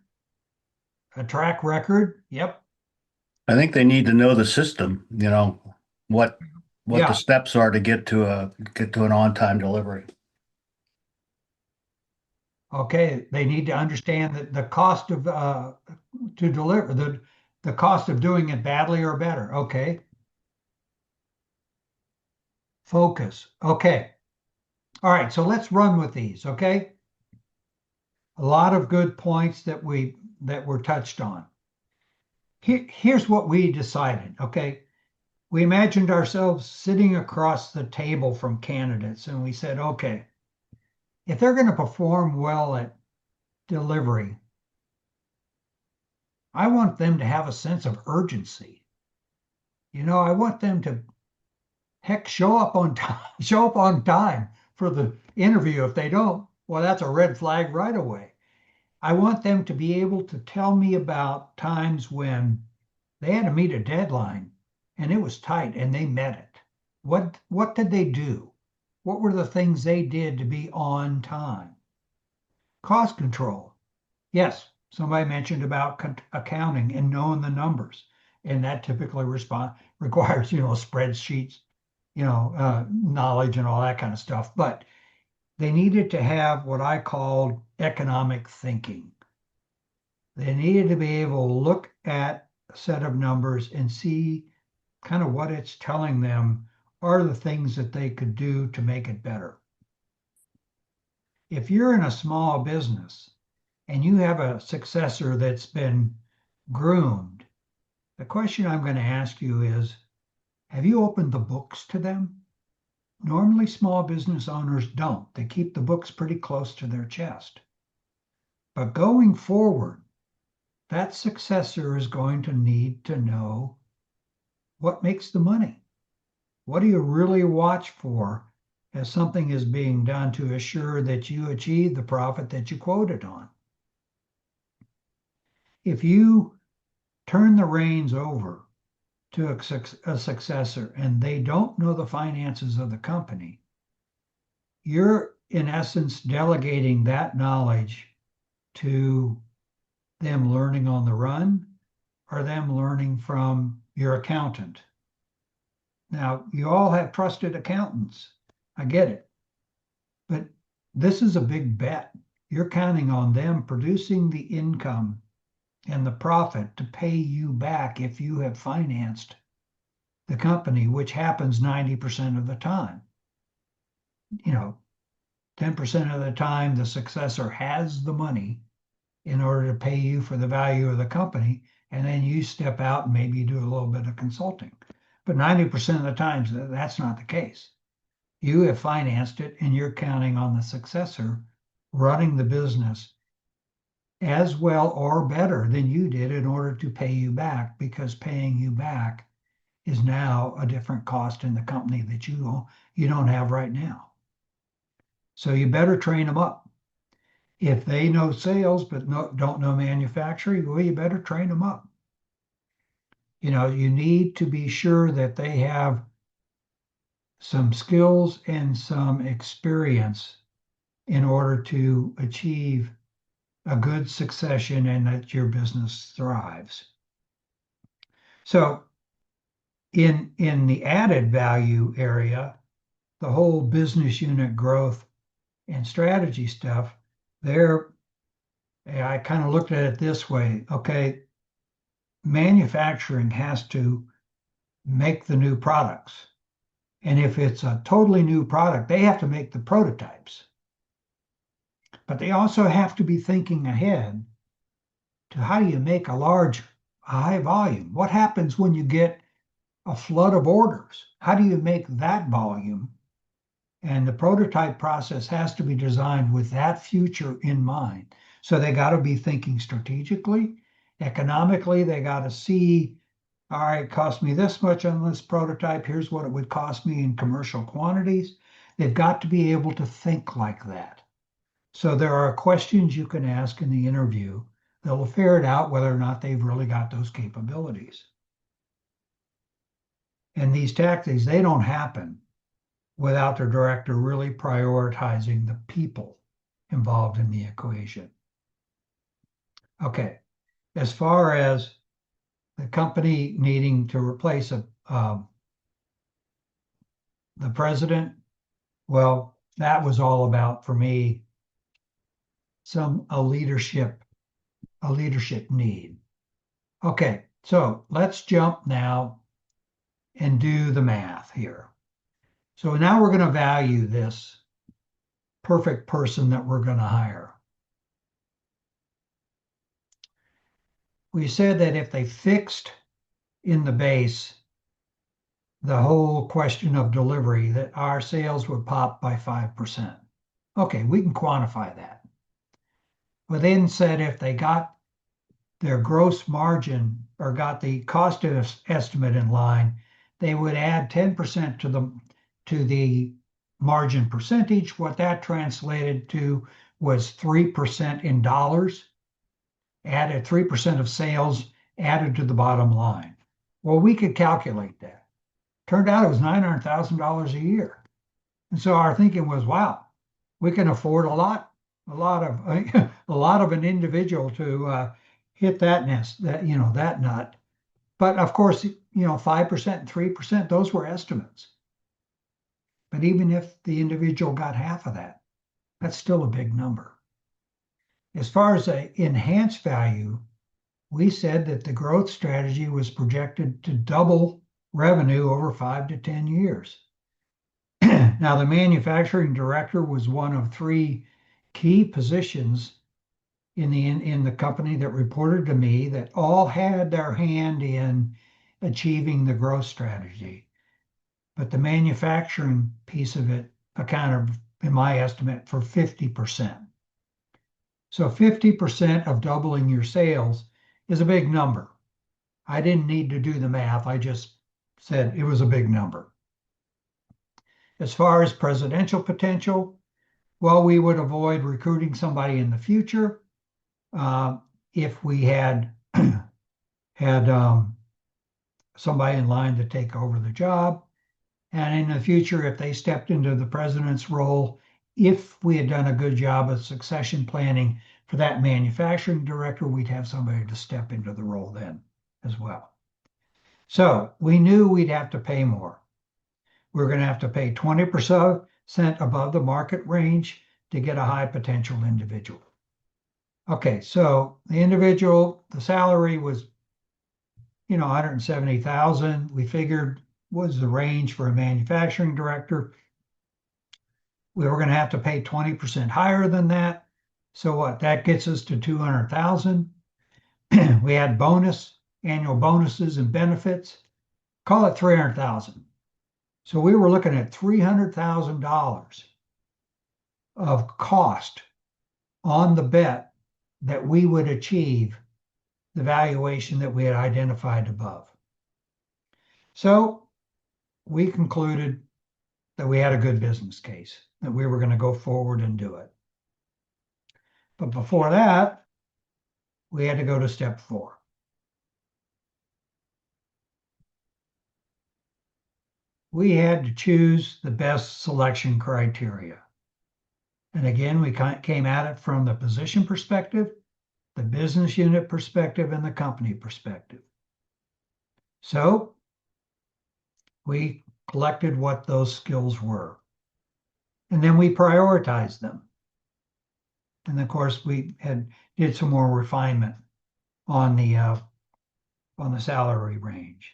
A track record. Yep. I think they need to know the system, what Yeah. the steps are to get to an on-time delivery. Okay, they need to understand that the cost of to deliver the cost of doing it badly or better. Okay, Focus. Okay. All right. So let's run with these. Okay. A lot of good points that were touched on. Here's what we decided. Okay. We imagined ourselves sitting across the table from candidates and we said, okay, if they're going to perform well at delivery, I want them to have a sense of urgency. I want them to heck show up on time, show up on time for the interview. If they don't, well, that's a red flag right away. I want them to be able to tell me about times when they had to meet a deadline and it was tight and they met it. What did they do? What were the things they did to be on time? Cost control. Yes, somebody mentioned about accounting and knowing the numbers, and that typically requires spreadsheets, knowledge and all that kind of stuff. But they needed to have what I called economic thinking. They needed to be able to look at a set of numbers and see kind of what it's telling them are the things that they could do to make it better. If you're in a small business and you have a successor that's been groomed, the question I'm going to ask you is, have you opened the books to them? Normally, small business owners don't. They keep the books pretty close to their chest. But going forward, that successor is going to need to know what makes the money. What do you really watch for as something is being done to assure that you achieve the profit that you quoted on? If you turn the reins over to a successor and they don't know the finances of the company, you're in essence delegating that knowledge to them learning on the run or them learning from your accountant. Now, you all have trusted accountants. I get it. But this is a big bet. You're counting on them producing the income and the profit to pay you back if you have financed the company, which happens 90% of the time. 10% of the time, the successor has the money in order to pay you for the value of the company, and then you step out and maybe do a little bit of consulting. But 90% of the times, that's not the case. You have financed it, and you're counting on the successor running the business as well or better than you did in order to pay you back, because paying you back is now a different cost in the company that you don't have right now. So you better train them up. If they know sales but don't know manufacturing, well, you better train them up. You need to be sure that they have some skills and some experience in order to achieve a good succession and that your business thrives. So in the added value area, the whole business unit growth and strategy stuff, I kind of looked at it this way. Okay, manufacturing has to make the new products. And if it's a totally new product, they have to make the prototypes. But they also have to be thinking ahead to how do you make a high volume? What happens when you get a flood of orders? How do you make that volume? And the prototype process has to be designed with that future in mind. So they got to be thinking strategically, economically. They got to see, all right, it cost me this much on this prototype. Here's what it would cost me in commercial quantities. They've got to be able to think like that. So there are questions you can ask in the interview. They'll ferret out whether or not they've really got those capabilities. And these tactics, they don't happen without the director really prioritizing the people involved in the equation. Okay, as far as the company needing to replace the president, well, that was all about, for me, a leadership need. Okay, so let's jump now and do the math here. So now we're going to value this perfect person that we're going to hire. We said that if they fixed in the base the whole question of delivery, that our sales would pop by 5%. Okay, we can quantify that. But then said if they got their gross margin or got the cost estimate in line, they would add 10% to the margin percentage. What that translated to was 3% in dollars, added 3% of sales added to the bottom line. Well, we could calculate that. Turned out it was $900,000 a year. And so our thinking was, wow, we can afford a lot of an individual to hit that nest, that nut. But of course, 5% and 3%, those were estimates. But even if the individual got half of that, that's still a big number. As far as the enhanced value, we said that the growth strategy was projected to double revenue over 5 to 10 years. Now, the manufacturing director was one of 3 key positions in the company that reported to me that all had their hand in achieving the growth strategy. But the manufacturing piece of it accounted, in my estimate, for 50%. So 50% of doubling your sales is a big number. I didn't need to do the math. I just said it was a big number. As far as presidential potential, well, we would avoid recruiting somebody in the future if we had somebody in line to take over the job. And in the future, if they stepped into the president's role, if we had done a good job of succession planning for that manufacturing director, we'd have somebody to step into the role then as well. So we knew we'd have to pay more. We're going to have to pay 20% above the market range to get a high potential individual. Okay, so the salary was, $170,000. We figured was the range for a manufacturing director. We were going to have to pay 20% higher than that. So what? That gets us to $200,000. We had annual bonuses and benefits. Call it $300,000. So we were looking at $300,000 of cost on the bet that we would achieve the valuation that we had identified above. So we concluded that we had a good business case, that we were going to go forward and do it. But before that, we had to go to step 4. We had to choose the best selection criteria. And again, we came at it from the position perspective, the business unit perspective, and the company perspective. So we collected what those skills were. And then we prioritized them. And of course, we did some more refinement on the salary range.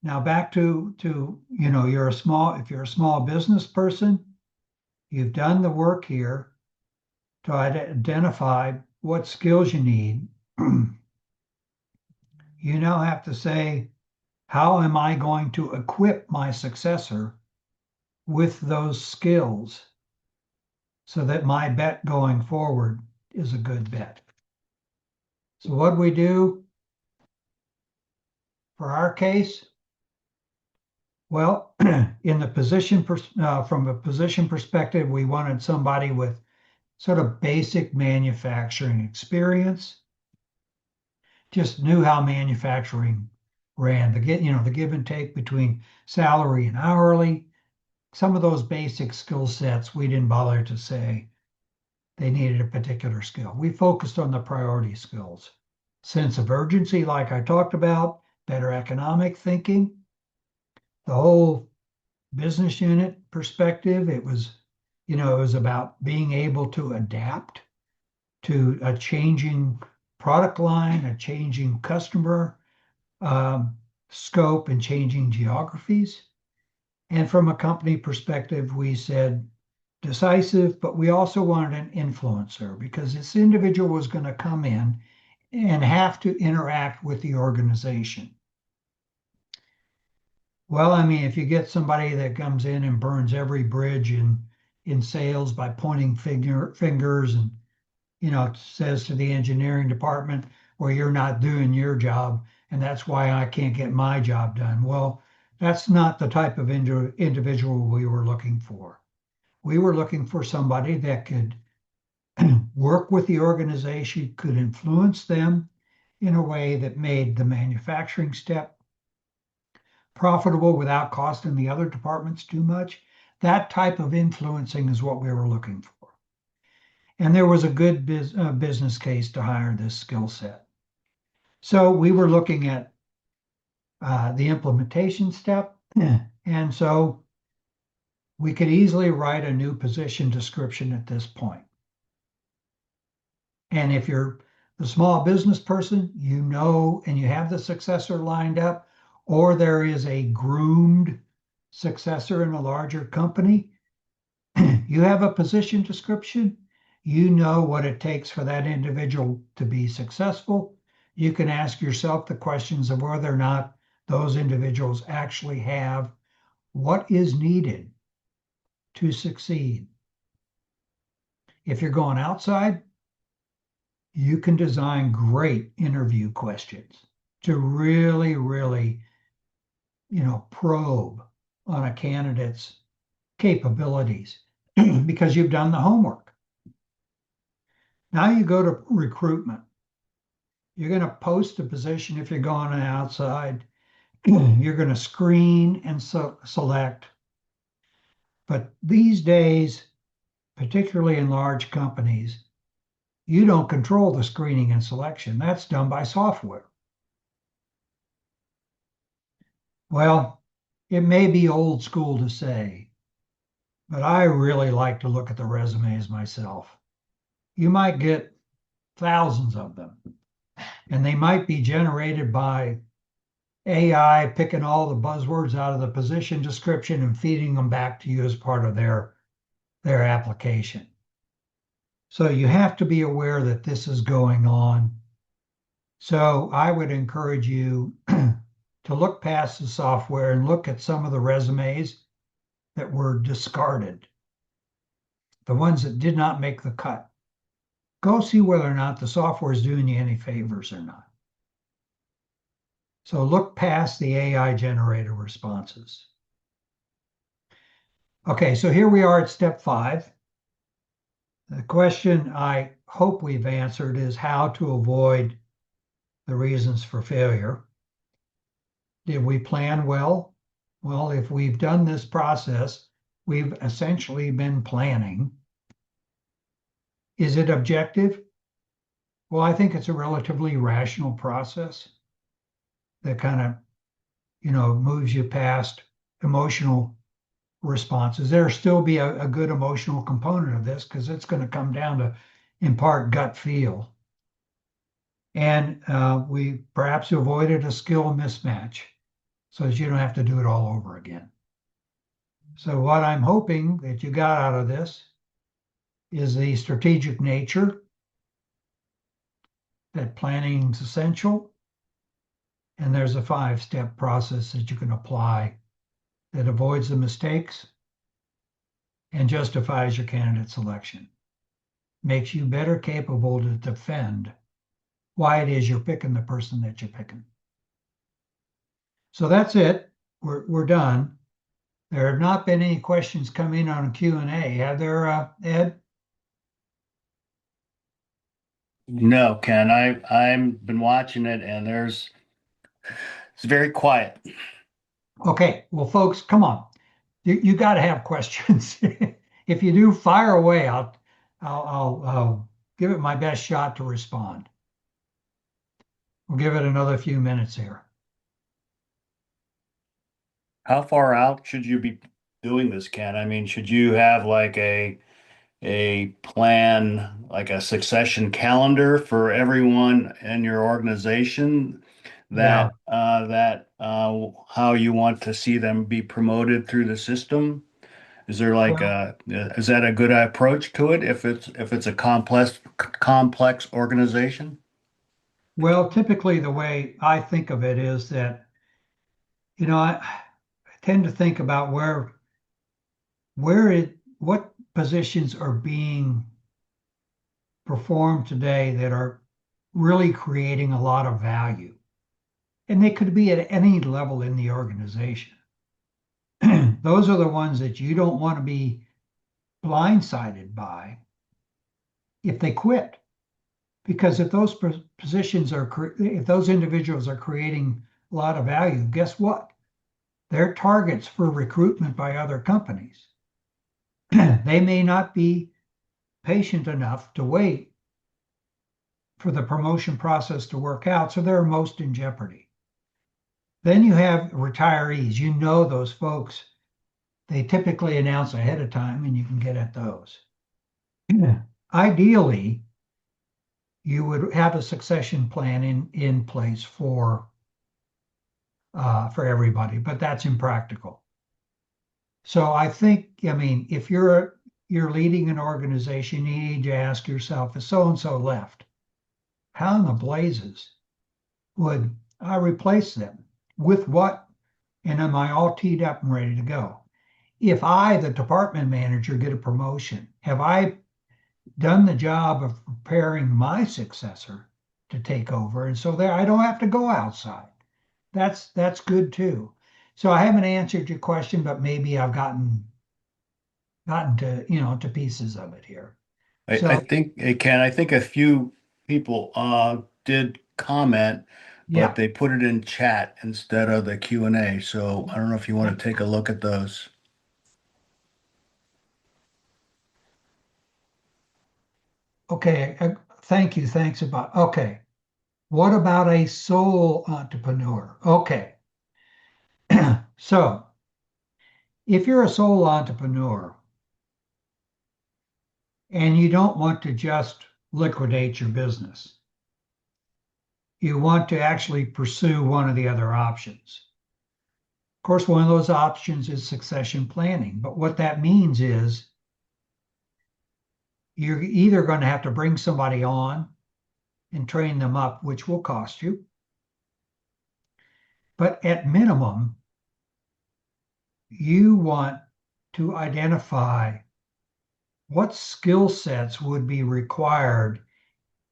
Now back to if you're a small business person, you've done the work here to identify what skills you need. You now have to say, how am I going to equip my successor with those skills so that my bet going forward is a good bet? So what we do for our case, well, in the position from a position perspective, we wanted somebody with sort of basic manufacturing experience, just knew how manufacturing ran, the give and take between salary and hourly. Some of those basic skill sets, we didn't bother to say they needed a particular skill. We focused on the priority skills. Sense of urgency, like I talked about, better economic thinking, the whole business unit perspective. It was about being able to adapt to a changing product line, a changing customer scope, and changing geographies. And from a company perspective, we said decisive, but we also wanted an influencer because this individual was going to come in and have to interact with the organization. Well, I mean, if you get somebody that comes in and burns every bridge in sales by pointing fingers and says to the engineering department, well, you're not doing your job, and that's why I can't get my job done. Well, that's not the type of individual we were looking for. We were looking for somebody that could work with the organization, could influence them in a way that made the manufacturing step profitable without costing the other departments too much. That type of influencing is what we were looking for. And there was a good business case to hire this skill set. So we were looking at the implementation step. And so we could easily write a new position description at this point. And if you're the small business person, and you have the successor lined up, or there is a groomed successor in a larger company, you have a position description, you know what it takes for that individual to be successful. You can ask yourself the questions of whether or not those individuals actually have what is needed to succeed. If you're going outside, you can design great interview questions to really, really, probe on a candidate's capabilities because you've done the homework. Now you go to recruitment. You're going to post a position if you're going outside. You're going to screen and select. But these days, particularly in large companies, you don't control the screening and selection. That's done by software. Well, it may be old school to say, but I really like to look at the resumes myself. You might get thousands of them, and they might be generated by AI picking all the buzzwords out of the position description and feeding them back to you as part of their application. So you have to be aware that this is going on. So I would encourage you to look past the software and look at some of the resumes that were discarded, the ones that did not make the cut. Go see whether or not the software is doing you any favors or not. So look past the AI generated responses. Okay, so here we are at step 5. The question I hope we've answered is how to avoid the reasons for failure. Did we plan well? Well, if we've done this process, we've essentially been planning. Is it objective? Well, I think it's a relatively rational process that kind of, moves you past emotional responses. There'll still be a good emotional component of this because it's going to come down to, in part, gut feel. And we perhaps avoided a skill mismatch so that you don't have to do it all over again. So what I'm hoping that you got out of this is the strategic nature, that planning is essential, and there's a 5-step process that you can apply that avoids the mistakes and justifies your candidate selection. Makes you better capable to defend why it is you're picking the person that you're picking. So that's it. We're done. There have not been any questions come in on Q&A. Have there, Ed? No, Ken, I've been watching it and it's very quiet. Okay, well, folks, come on. You got to have questions. If you do, fire away. I'll give it my best shot to respond. We'll give it another few minutes here. How far out should you be doing this, Ken? I mean, should you have like a plan, like a succession calendar for everyone in your organization how you want to see them be promoted through the system? Is there like Well, is that a good approach to it if it's a complex organization? well, typically the way I think of it is that, I tend to think about what positions are being performed today that are really creating a lot of value. And they could be at any level in the organization. Those are the ones that you don't want to be blindsided by if they quit. Because if those positions if those individuals are creating a lot of value, guess what? They're targets for recruitment by other companies. They may not be patient enough to wait for the promotion process to work out, so they're most in jeopardy. Then you have retirees. You know those folks. They typically announce ahead of time, and you can get at those. Ideally, you would have a succession plan in place for everybody, but that's impractical. So I think, if you're leading an organization, you need to ask yourself, if so and so left, how in the blazes would I replace them? With what? And am I all teed up and ready to go? If I, the department manager, get a promotion, have I done the job of preparing my successor to take over? And so there, I don't have to go outside. That's good too. So I haven't answered your question, but maybe I've gotten to, to pieces of it here. I So think it can. I think a few people did comment, but yeah, they put it in chat instead of the Q&A. So I don't know if you want to take a look at those. okay. Thank you. Thanks about, okay. What about a sole entrepreneur? Okay. So if you're a sole entrepreneur and you don't want to just liquidate your business, you want to actually pursue one of the other options. Of course, one of those options is succession planning. But what that means is you're either going to have to bring somebody on and train them up, which will cost you. But at minimum, you want to identify what skill sets would be required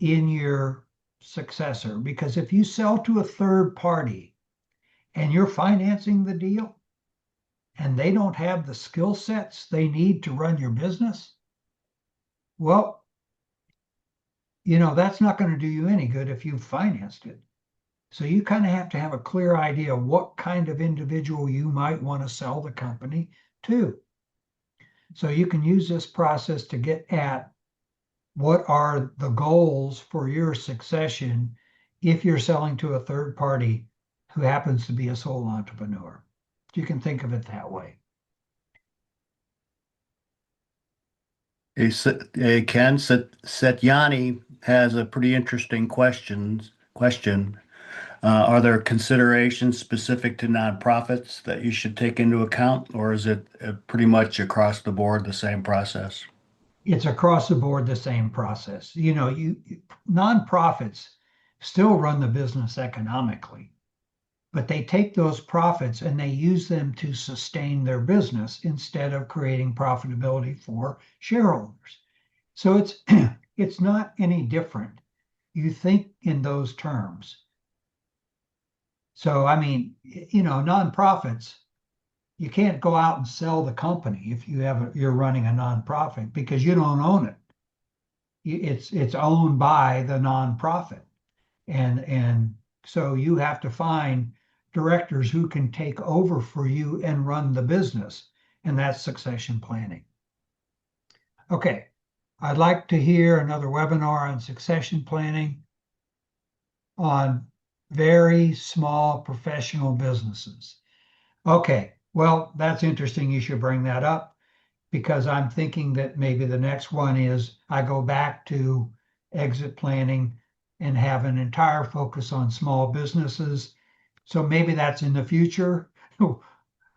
in your successor. Because if you sell to a third party and you're financing the deal and they don't have the skill sets they need to run your business, well, that's not going to do you any good if you've financed it. So you kind of have to have a clear idea of what kind of individual you might want to sell the company to. So you can use this process to get at what are the goals for your succession if you're selling to a third party who happens to be a sole entrepreneur. You can think of it that way. Ken Setyani has a pretty interesting question. Are there considerations specific to nonprofits that you should take into account, or is it pretty much across the board the same process? It's across the board the same process. Nonprofits still run the business economically, but they take those profits and they use them to sustain their business instead of creating profitability for shareholders. So it's it's not any different. You think in those terms. So nonprofits, you can't go out and sell the company if you're running a nonprofit because you don't own it. It's owned by the nonprofit, and so you have to find directors who can take over for you and run the business, and that's succession planning. Okay, I'd like to hear another webinar on succession planning on very small professional businesses. Okay, well, that's interesting. You should bring that up because I'm thinking that maybe the next one is I go back to exit planning and have an entire focus on small businesses So maybe that's in the future.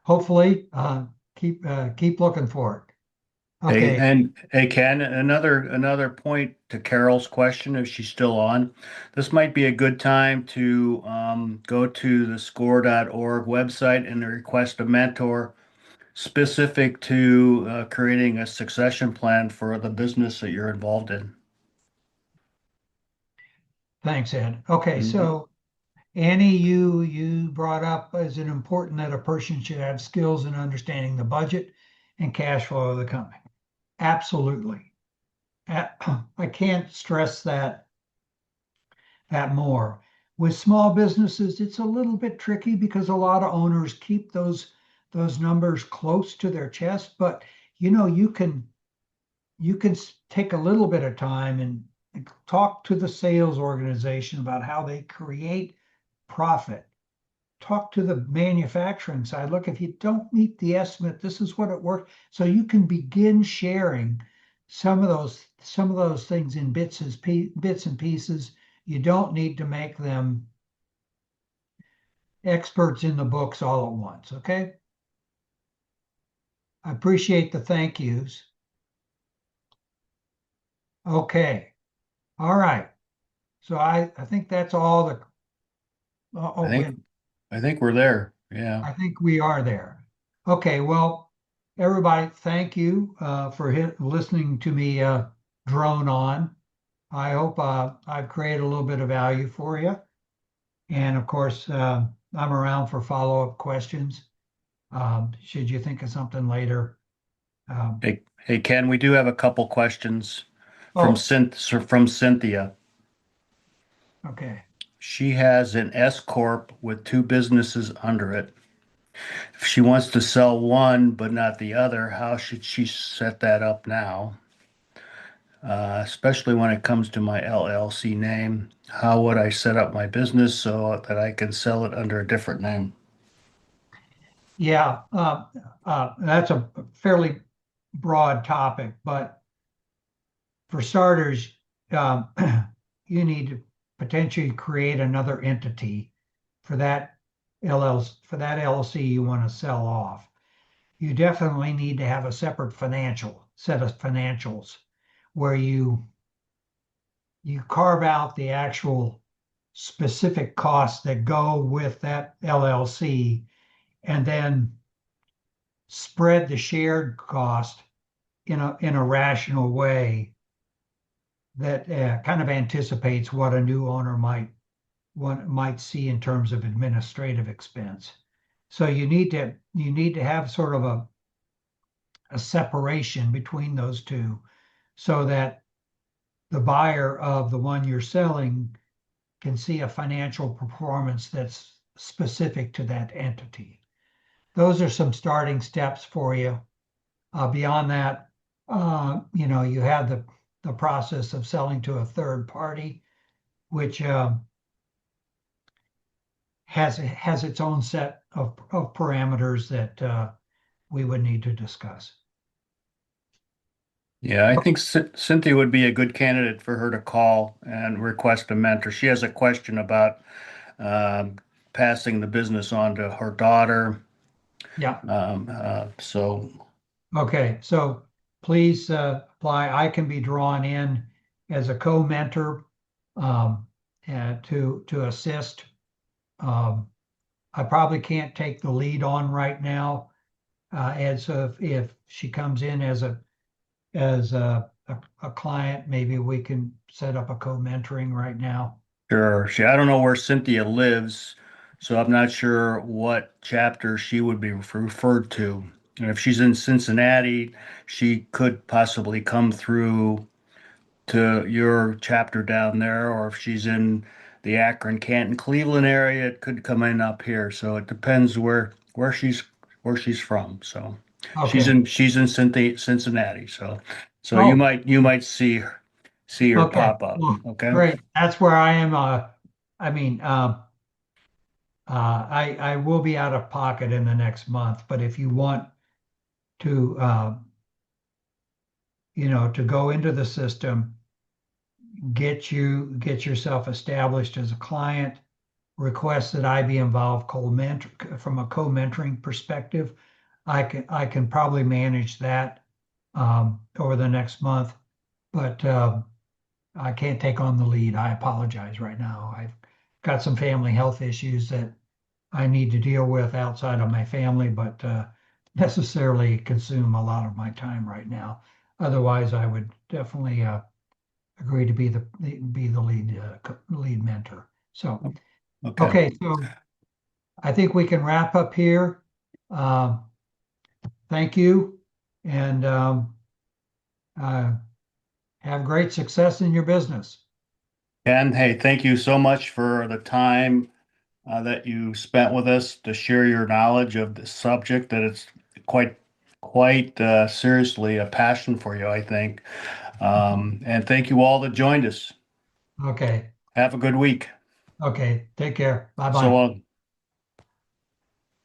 Hopefully, keep looking for it. Okay. Hey, Ken, another point to Carol's question, if she's still on. This might be a good time to go to the score.org website and request a mentor specific to creating a succession plan for the business that you're involved in. Thanks, Ed. Okay, Mhm. so Annie, you brought up, is it important that a person should have skills in understanding the budget and cash flow of the company? Absolutely. I can't stress that more. With small businesses, it's a little bit tricky because a lot of owners keep those numbers close to their chest, but you can take a little bit of time and talk to the sales organization about how they create profit. Talk to the manufacturing side. Look, if you don't meet the estimate, this is what it worked. So you can begin sharing some of those things in bits and pieces. You don't need to make them experts in the books all at once. Okay. I appreciate the thank yous. Okay. All right. So I think that's all the I oh, think I think we're there. Yeah. I think we are there. Okay, well, everybody, thank you for listening to me drone on. I hope I've created a little bit of value for you. And of course, I'm around for follow-up questions. Should you think of something later? Um, Hey, Ken, we do have a couple questions oh, From Cynthia. okay. She has an S corp with two businesses under it. If she wants to sell one but not the other, how should she set that up now? Especially when it comes to my LLC name, how would I set up my business so that I can sell it under a different name? Yeah, that's a fairly broad topic, but for starters, um, you need to potentially create another entity for that LLC you want to sell off. You definitely need to have a separate financial set of financials where you carve out the actual specific costs that go with that LLC and then spread the shared cost in a rational way that kind of anticipates what a new owner might see in terms of administrative expense. So you need to have sort of a separation between those two so that the buyer of the one you're selling can see a financial performance that's specific to that entity. Those are some starting steps for you. Beyond that, you have the process of selling to a third party, which has its own set of parameters that we would need to discuss. Yeah, I think Cynthia would be a good candidate for her to call and request a mentor. She has a question about um, passing the business on to her daughter. Yeah. So Okay. So please apply. I can be drawn in as a co-mentor um, to assist. Um, I probably can't take the lead on right now. And so if she comes in as a client, maybe we can set up a co-mentoring right now. sure. I don't know where Cynthia lives, so I'm not sure what chapter she would be referred to. And if she's in Cincinnati, she could possibly come through to your chapter down there, or if she's in the Akron, Canton, Cleveland area, it could come in up here. So it depends where she's from. So Okay. she's in Cincinnati. So Oh, you might see her okay. pop up. Well, Okay. great. That's where I am. I mean, I will be out of pocket in the next month, but if you want to, to go into the system, get yourself established as a client. request that I be involved from a co-mentoring perspective, I can probably manage that over the next month, but I can't take on the lead. I apologize right now. I've got some family health issues that I need to deal with outside of my family, but necessarily consume a lot of my time right now. Otherwise, I would definitely agree to be the lead mentor. So, okay, so I think we can wrap up here. Thank you, and have great success in your business. Ken, hey, thank you so much for the time that you spent with us to share your knowledge of the subject that it's quite seriously a passion for you, I think. And thank you all that joined us. Okay. Have a good week. Okay. Take care. Bye So bye. long.